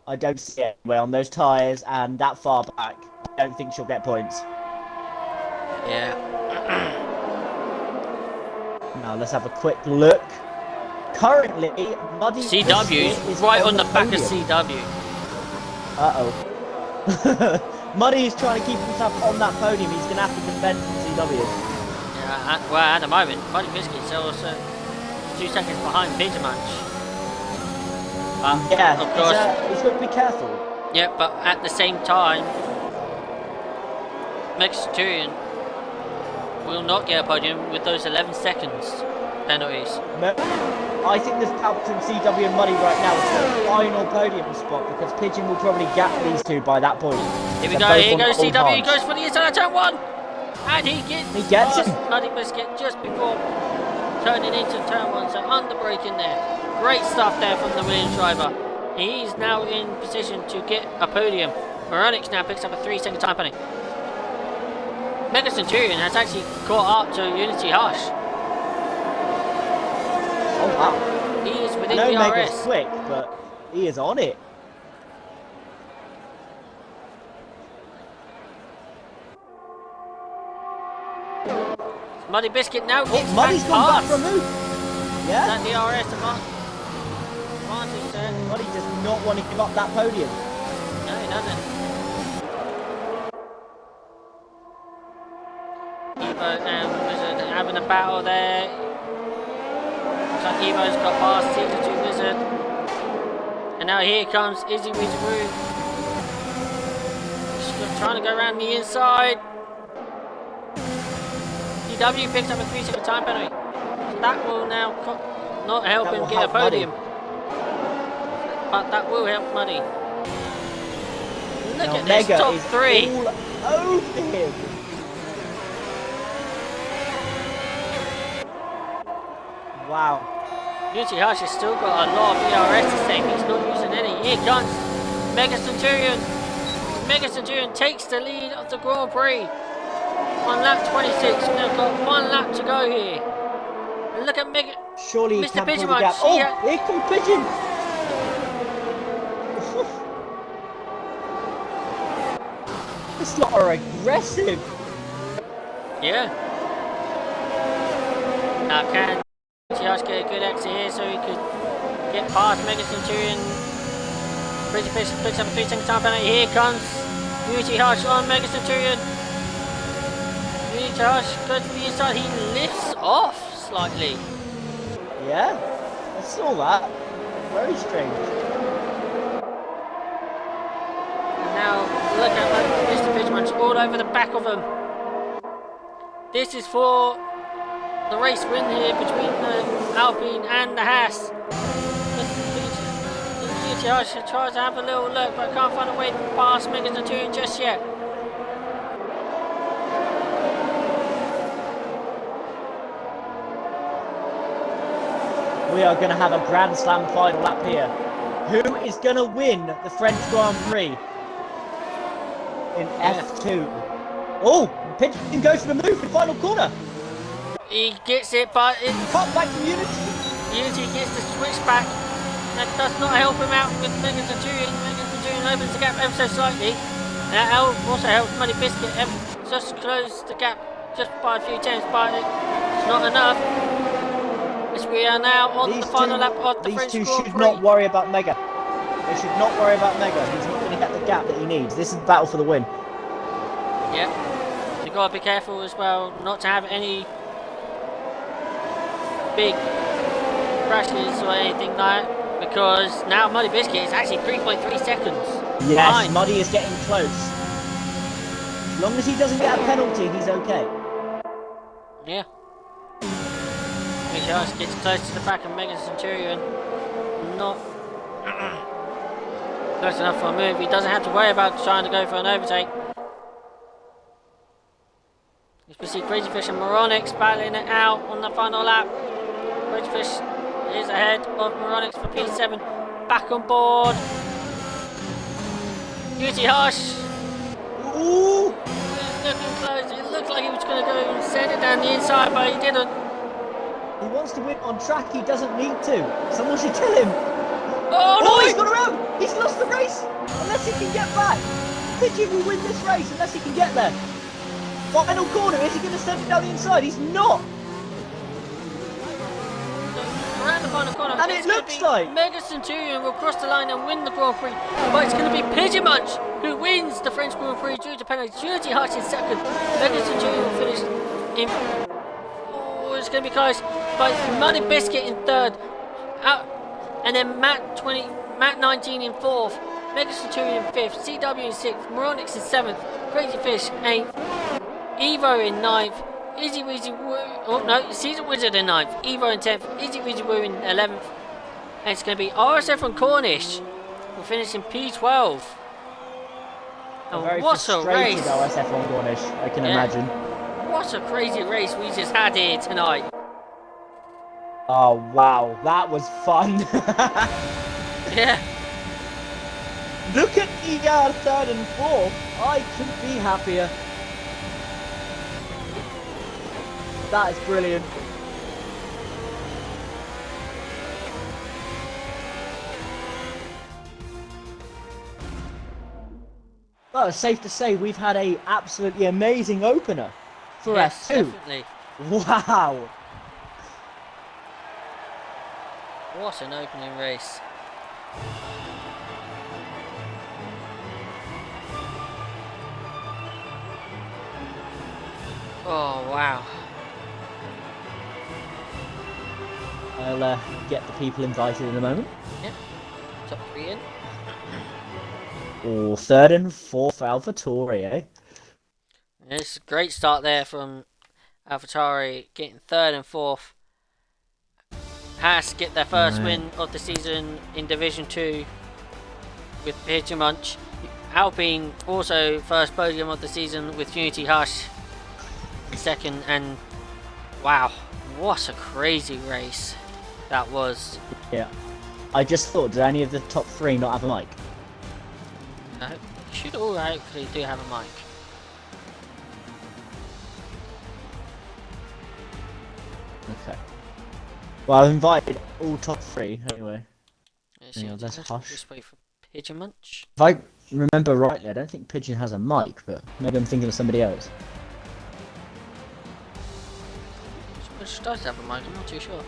I don't see it anyway on those tyres and that far back. I don't think she'll get points. Yeah. Now let's have a quick look. Currently, Muddy CW's Biscuit is right on the back of podium. CW. Uh-oh. Muddy is trying to keep himself on that podium. He's going to have to defend from CW. Yeah, well, at the moment, Muddy Biscuit's also 2 seconds behind Peter Munch. Yeah, of course. he's got to be careful. Yeah, but at the same time, Mexiturian will not get a podium with those 11 seconds penalties. No, I think there's power between CW and Muddy right now. It's the final podium spot because Pigeon will probably gap these two by that point. Here we go, here goes CW, he goes for the inside of turn 1! And he gets it. Muddy Biscuit just before turning into turn 1, so under brake in there. Great stuff there from the Williams driver. He's now in position to get a podium. Veronix now picks up a 3-second time penalty. Mega Centurion has actually caught up to Unity Hush. Oh wow. He is within I know the Mega's RS. quick, but he is on it. Muddy Biscuit now gets Muddy's gone back for a move. Yeah. That the RS advantage there. Muddy does not want to give up that podium. No, he doesn't. Evo and Wizard having a battle there. Looks like Evo's got past T2 Wizard. And now here comes Izzy Wizaroo. She's trying to go around the inside. DW picks up a 3-second time penalty. So that will now not help him get a podium. But that will help Muddy. Look at this, top 3. All over him. Wow. Unity Hush has still got a lot of ERS to save. He's not using any. Here comes Mega Centurion. Mega Centurion takes the lead of the Grand Prix on lap 26. We've got 1 lap to go here. And look at Mega. Surely he Mr. can Pigeon pull the gap. Oh, here comes Pigeon. This lot are aggressive. Yeah. Now can Josh get a good exit here so he could get past Mega Centurion. Bridget picks up a 3-second time penalty. Here comes Unity Hush on Mega Centurion. Unity Hush goes to the inside. He lifts off slightly. Yeah, I saw that. Very strange. And now look at Mr. Pidgeman's all over the back of him. This is for the race win here between the Alpine and the Haas. Unity Hush tries to have a little look, but can't find a way past Mega Centurion just yet. We are going to have a Grand Slam final lap here. Who is going to win the French Grand Prix in F2? Oh, Pigeon goes for the move in the final corner. He gets it, but it's Cut back from Unity. Unity gets the switch back. That does not help him out with Mega Centurion. Mega Centurion opens the gap ever so slightly. And that also helps Muddy Biscuit just close the gap just by a few tenths, but it's not enough. As we are now on the final lap of the French Grand Prix. These two should not worry about Mega. They should not worry about Mega. He's not going to get the gap that he needs. This is the battle for the win. Yep. You've got to be careful as well not to have any big crashes or anything like that, because now Muddy Biscuit is actually 3.3 seconds Yes, behind. Muddy is getting close. As long as he doesn't get a penalty, he's okay. Yeah. Hush gets close to the back of Mega Centurion. Not close enough for a move. He doesn't have to worry about trying to go for an overtake. As we see Crazy Fish and Moronix battling it out on the final lap. Crazy Fish is ahead of Moronix for P7. Back on board. Beauty Hush. Ooh! Looking close. It looked like he was going to go and send it down the inside, but he didn't. He wants to win on track, he doesn't need to. Someone should tell him. Oh no! He's gone around! He's lost the race! Unless he can get back. Pigeon will win this race unless he can get there. Final corner, is he going to send it down the inside? He's not! Around the final corner, And it looks like Mega Centurion will cross the line and win the Grand Prix, but it's going to be Pigeon Munch who wins the French Grand Prix due to penalty. Beauty Hush in second. Mega Centurion finished in. Oh, it's going to be close, but it's Muddy Biscuit in third. And then Matt 19 in fourth. Mega Centurion in fifth. CW in sixth. Moronix in seventh. Crazy Fish eighth. Evo in ninth. Easy Weezy Woo. Oh no, Caesar Wizard in ninth. Evo in 10th. Easy Weezy Woo in 11th. And it's going to be RSF1 Cornish. We'll finish in P12. And very what a race! RSF1 Cornish, I can imagine. What a crazy race we just had here tonight. Oh wow, that was fun. Yeah. Look at ER third and fourth. I couldn't be happier. That is brilliant. Well, it's safe to say we've had a absolutely amazing opener for Yes, F2. definitely. Wow. What an opening race. Oh, wow. I'll get the people invited in a moment. Yep. Top 3 in. Oh, third and fourth AlphaTauri, eh? It's a great start there from AlphaTauri, getting third and fourth. Haas get their first win of the season in Division 2 with Pigeon Munch. Alpine also first podium of the season with Unity Hush in second, and wow, what a crazy race that was. Yeah. I just thought, did any of the top three not have a mic? No, should all hopefully do have a mic. Okay. Well, I've invited all top three anyway. Hang on, let's hush. Just wait for Pigeon Munch. If I remember rightly, I don't think Pigeon has a mic, but maybe I'm thinking of somebody else. Which does have a mic, I'm not too sure.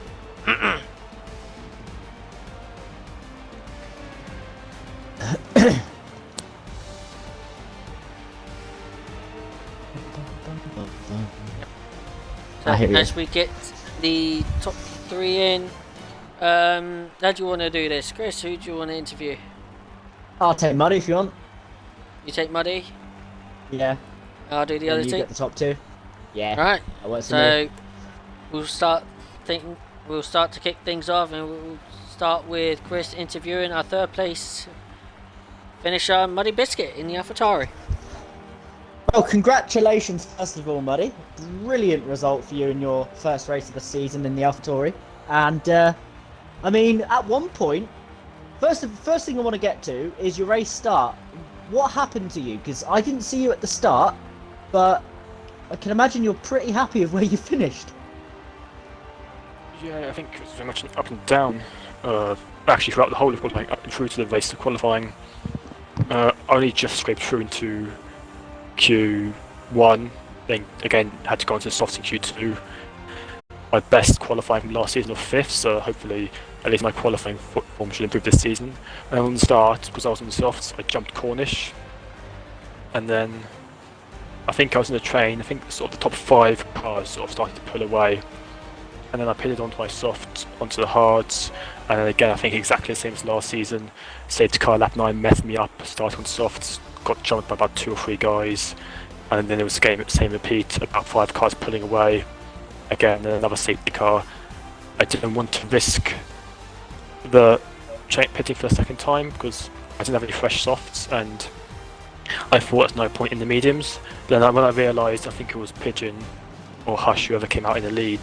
So as we get the top 3 in, how do you want to do this? Chris, who do you want to interview? I'll take Muddy if you want. You take Muddy? Yeah. I'll do the other you two. get the top two. Yeah. Right. That works for So me. we'll start to kick things off, and we'll start with Chris interviewing our third place finisher, Muddy Biscuit, in the AlphaTauri. Well, congratulations first of all, Muddy. Brilliant result for you in your first race of the season in the AlphaTauri. And I mean, at one point, first thing I want to get to is your race start. What happened to you? Because I didn't see you at the start, but I can imagine you're pretty happy with where you finished. Yeah, I think it was very much up and down. Actually, throughout the whole of qualifying, up and through to the race to qualifying. Only just scraped through into Q1, then again had to go into softs in Q2. My best qualifying from last season of 5th, so hopefully at least my qualifying form should improve this season. And on the start, because I was on the softs, I jumped Cornish, and then I think I was in a train. I think sort of the top 5 cars sort of started to pull away, and then I pitted onto my soft, onto the hards, and then again I think exactly the same as last season. Safety car lap 9 messed me up, started on softs, got jumped by about 2 or 3 guys, and then it was the same repeat, about 5 cars pulling away, again then another safety car, I didn't want to risk the pitting for the second time because I didn't have any fresh softs, and I thought there's no point in the mediums. But then when I realised, I think it was Pigeon or Hush, whoever came out in the lead,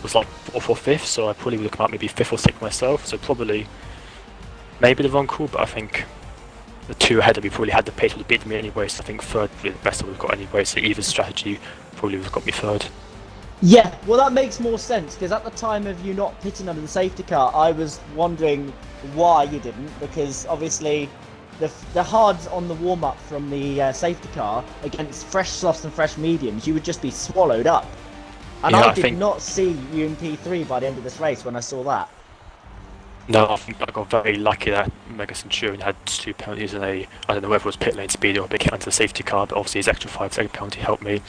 was like 4th or 5th, so I probably would have come out maybe 5th or 6th myself, so probably maybe the wrong call, but I think the 2 ahead of me probably had the pace would have beaten me anyway, so I think 3rd would be the best I would have got anyway, so either strategy probably would have got me 3rd. Yeah, well that makes more sense, because at the time of you not pitting under the safety car, I was wondering why you didn't, because obviously the hards on the warm-up from the safety car against fresh softs and fresh mediums, you would just be swallowed up. And Yeah, I did not see you in P3 by the end of this race when I saw that. No, I think I got very lucky that Mega Centurion had 2 penalties and I don't know whether it was pit lane speed or a big hit onto the safety car, but obviously his extra 5-second penalty helped me.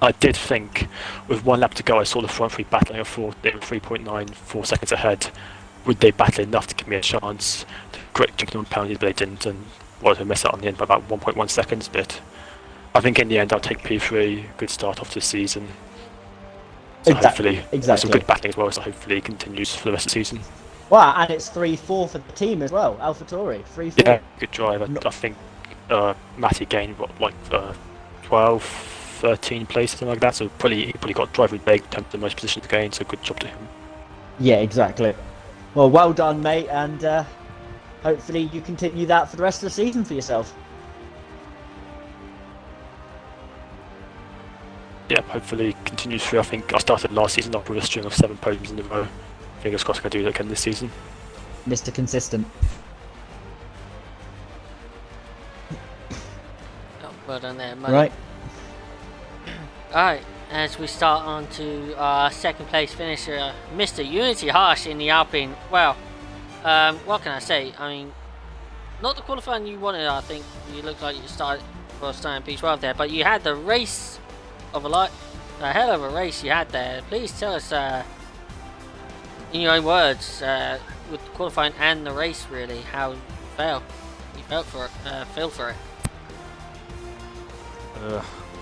I did think, with 1 lap to go, I saw the front 3 battling at 3.94 seconds ahead. Would they battle enough to give me a chance to correct jumping on penalties, but they didn't, and was a miss out on the end by about 1.1 seconds, but I think in the end I'll take P3, good start off the season. So hopefully some good battling as well, so hopefully it continues for the rest of the season. Wow, and it's 3-4 for the team as well, AlphaTauri, 3-4. Yeah, good drive. I think Matty gained like 12, 13 places, something like that, so he probably got drive with Big, the most positions to gain, so good job to him. Yeah, exactly. Well done, mate, and hopefully you continue that for the rest of the season for yourself. Yeah, hopefully continues through. I think I started last season off with a string of 7 podiums in a row. Fingers crossed I can do that again this season. Mr. Consistent. Oh, well done there, mate. Right. Alright, as we start on to our 2nd place finisher, Mr. Unity Harsh in the Alpine. Well, what can I say? I mean, not the qualifying you wanted, I think. You looked like you starting P12 there, but you had the race of a hell of a race you had there. Please tell us, in your own words, with qualifying and the race, really, how you felt for it.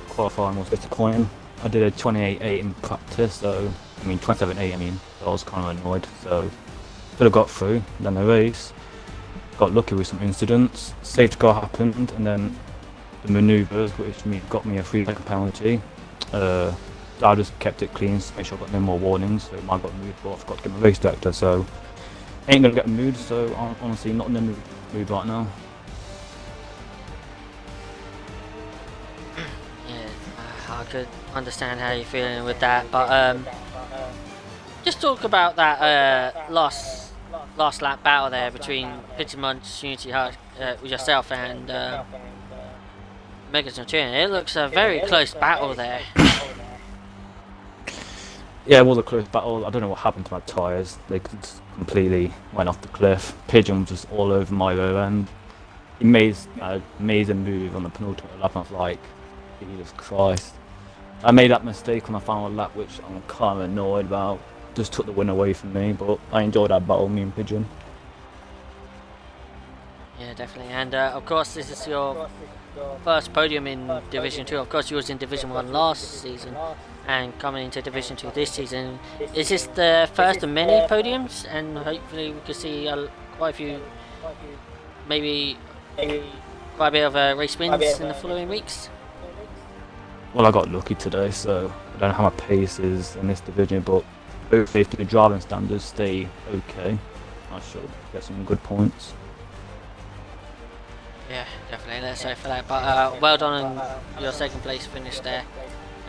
Qualifying was disappointing. I did a 28.8 in practice, so 27.8. So I was kind of annoyed. So could have got through. Then the race, got lucky with some incidents. Safety car happened, and then the manoeuvres, which got me a 3-second penalty. I just kept it clean to make sure I got no more warnings. So I got moved, but I forgot to get my race director. So ain't gonna get moved. So I'm honestly not in the mood right now. I could understand how you're feeling with that, but just talk about that last lap battle there between Pigeon Munch, Unity Hut, with yourself and Mega Centurion. It looks a very close battle there. Yeah, it was a close battle. I don't know what happened to my tyres. They just completely went off the cliff. Pigeon was just all over my rear end. He made an amazing move on the penultimate lap, and I was like, Jesus Christ. I made that mistake on the final lap, which I'm kind of annoyed about. Just took the win away from me, but I enjoyed that battle, me and Pigeon. Yeah, definitely. And of course, this is your first podium in Division 2. Of course, you was in Division 1 last season and coming into Division 2 this season. Is this the first of many podiums? And hopefully we could see quite a few, maybe quite a bit of race wins in the following weeks? Well, I got lucky today, so I don't know how my pace is in this division, but hopefully if the driving standards stay okay, I should get some good points. Yeah, definitely. Let's hope for that. But well done on your 2nd place finish there,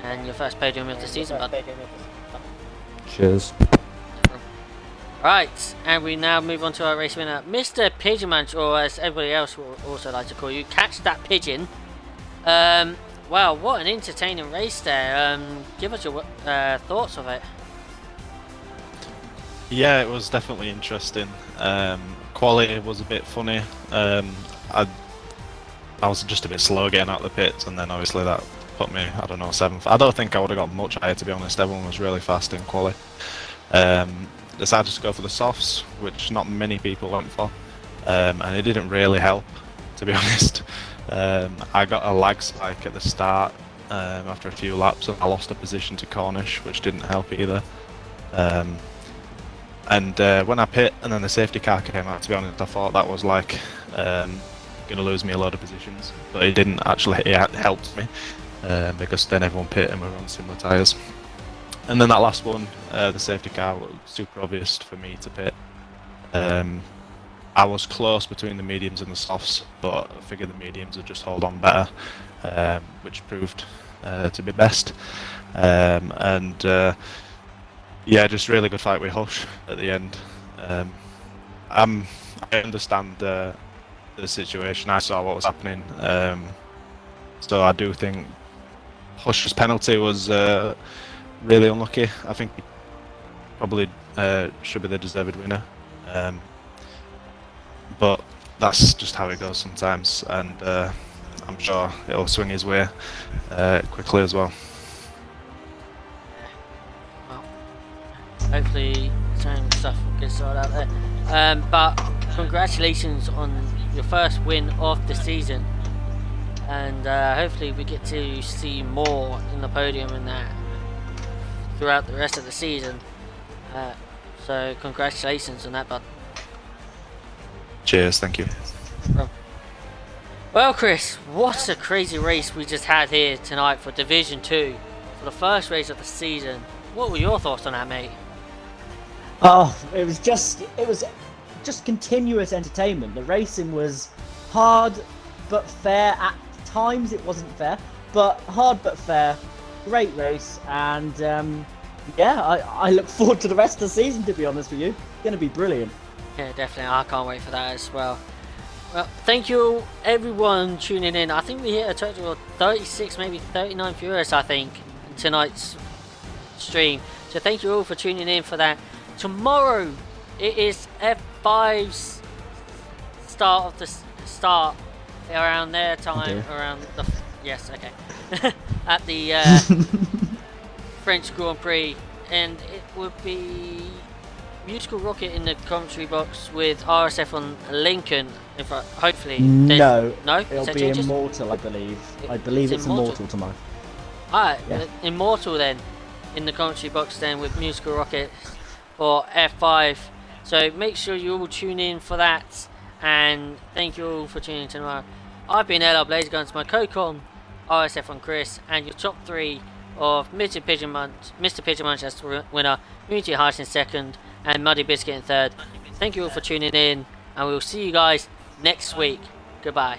and your first podium of the season, bud. Cheers. Right, and we now move on to our race winner, Mr. Pigeon Munch, or as everybody else will also like to call you, Catch That Pigeon. Wow, what an entertaining race there. Give us your thoughts of it. Yeah, it was definitely interesting. Quality was a bit funny. I was just a bit slow getting out of the pits, and then obviously that put me, I don't know, 7th. I don't think I would have got much higher, to be honest. Everyone was really fast in quali. Decided to go for the softs, which not many people went for, and it didn't really help, to be honest. I got a lag spike at the start after a few laps, and I lost a position to Cornish, which didn't help either. And when I pit and then the safety car came out, to be honest, I thought that was like going to lose me a load of positions, but it didn't actually. It helped me because then everyone pit and we were on similar tyres. And then that last one, the safety car, was super obvious for me to pit. I was close between the mediums and the softs, but I figured the mediums would just hold on better, which proved to be best. Yeah, just really good fight with Hush at the end. I understand the situation. I saw what was happening, so I do think Hush's penalty was really unlucky. I think he probably should be the deserved winner, but that's just how it goes sometimes, and I'm sure it'll swing his way quickly as well. Hopefully some stuff will get sorted out there. But congratulations on your first win of the season, and hopefully we get to see more in the podium and that throughout the rest of the season. So congratulations on that, bud. Cheers, thank you. Well, Chris, what a crazy race we just had here tonight for Division 2, for the first race of the season. What were your thoughts on that, mate? Oh, it was just continuous entertainment. The racing was hard but fair. At times it wasn't fair, but hard but fair. Great race, and yeah, I look forward to the rest of the season, to be honest with you. It's going to be brilliant. Yeah, definitely. I can't wait for that as well. Well, thank you everyone tuning in. I think we hit a total of 36, maybe 39 viewers, I think, in tonight's stream. So thank you all for tuning in for that. Tomorrow it is F5's start around their time, Okay. around the yes, okay, at the French Grand Prix, and it would be Musical Rocket in the commentary box with RSF1 Lincoln. If hopefully No, no, it'll be changes? Immortal, I believe. I believe it's Immortal tomorrow. Alright, Yeah. Immortal then in the commentary box then with Musical Rocket for F5. So make sure you all tune in for that, and thank you all for tuning in tomorrow. I've been LL Blaze Guns, my co-con RSF1 Chris, and your top 3 of Mr. Pigeon Munch as the winner, Unity Hearts in second, and Muddy Biscuit in third. Thank you all for tuning in, and we'll see you guys next week. Goodbye.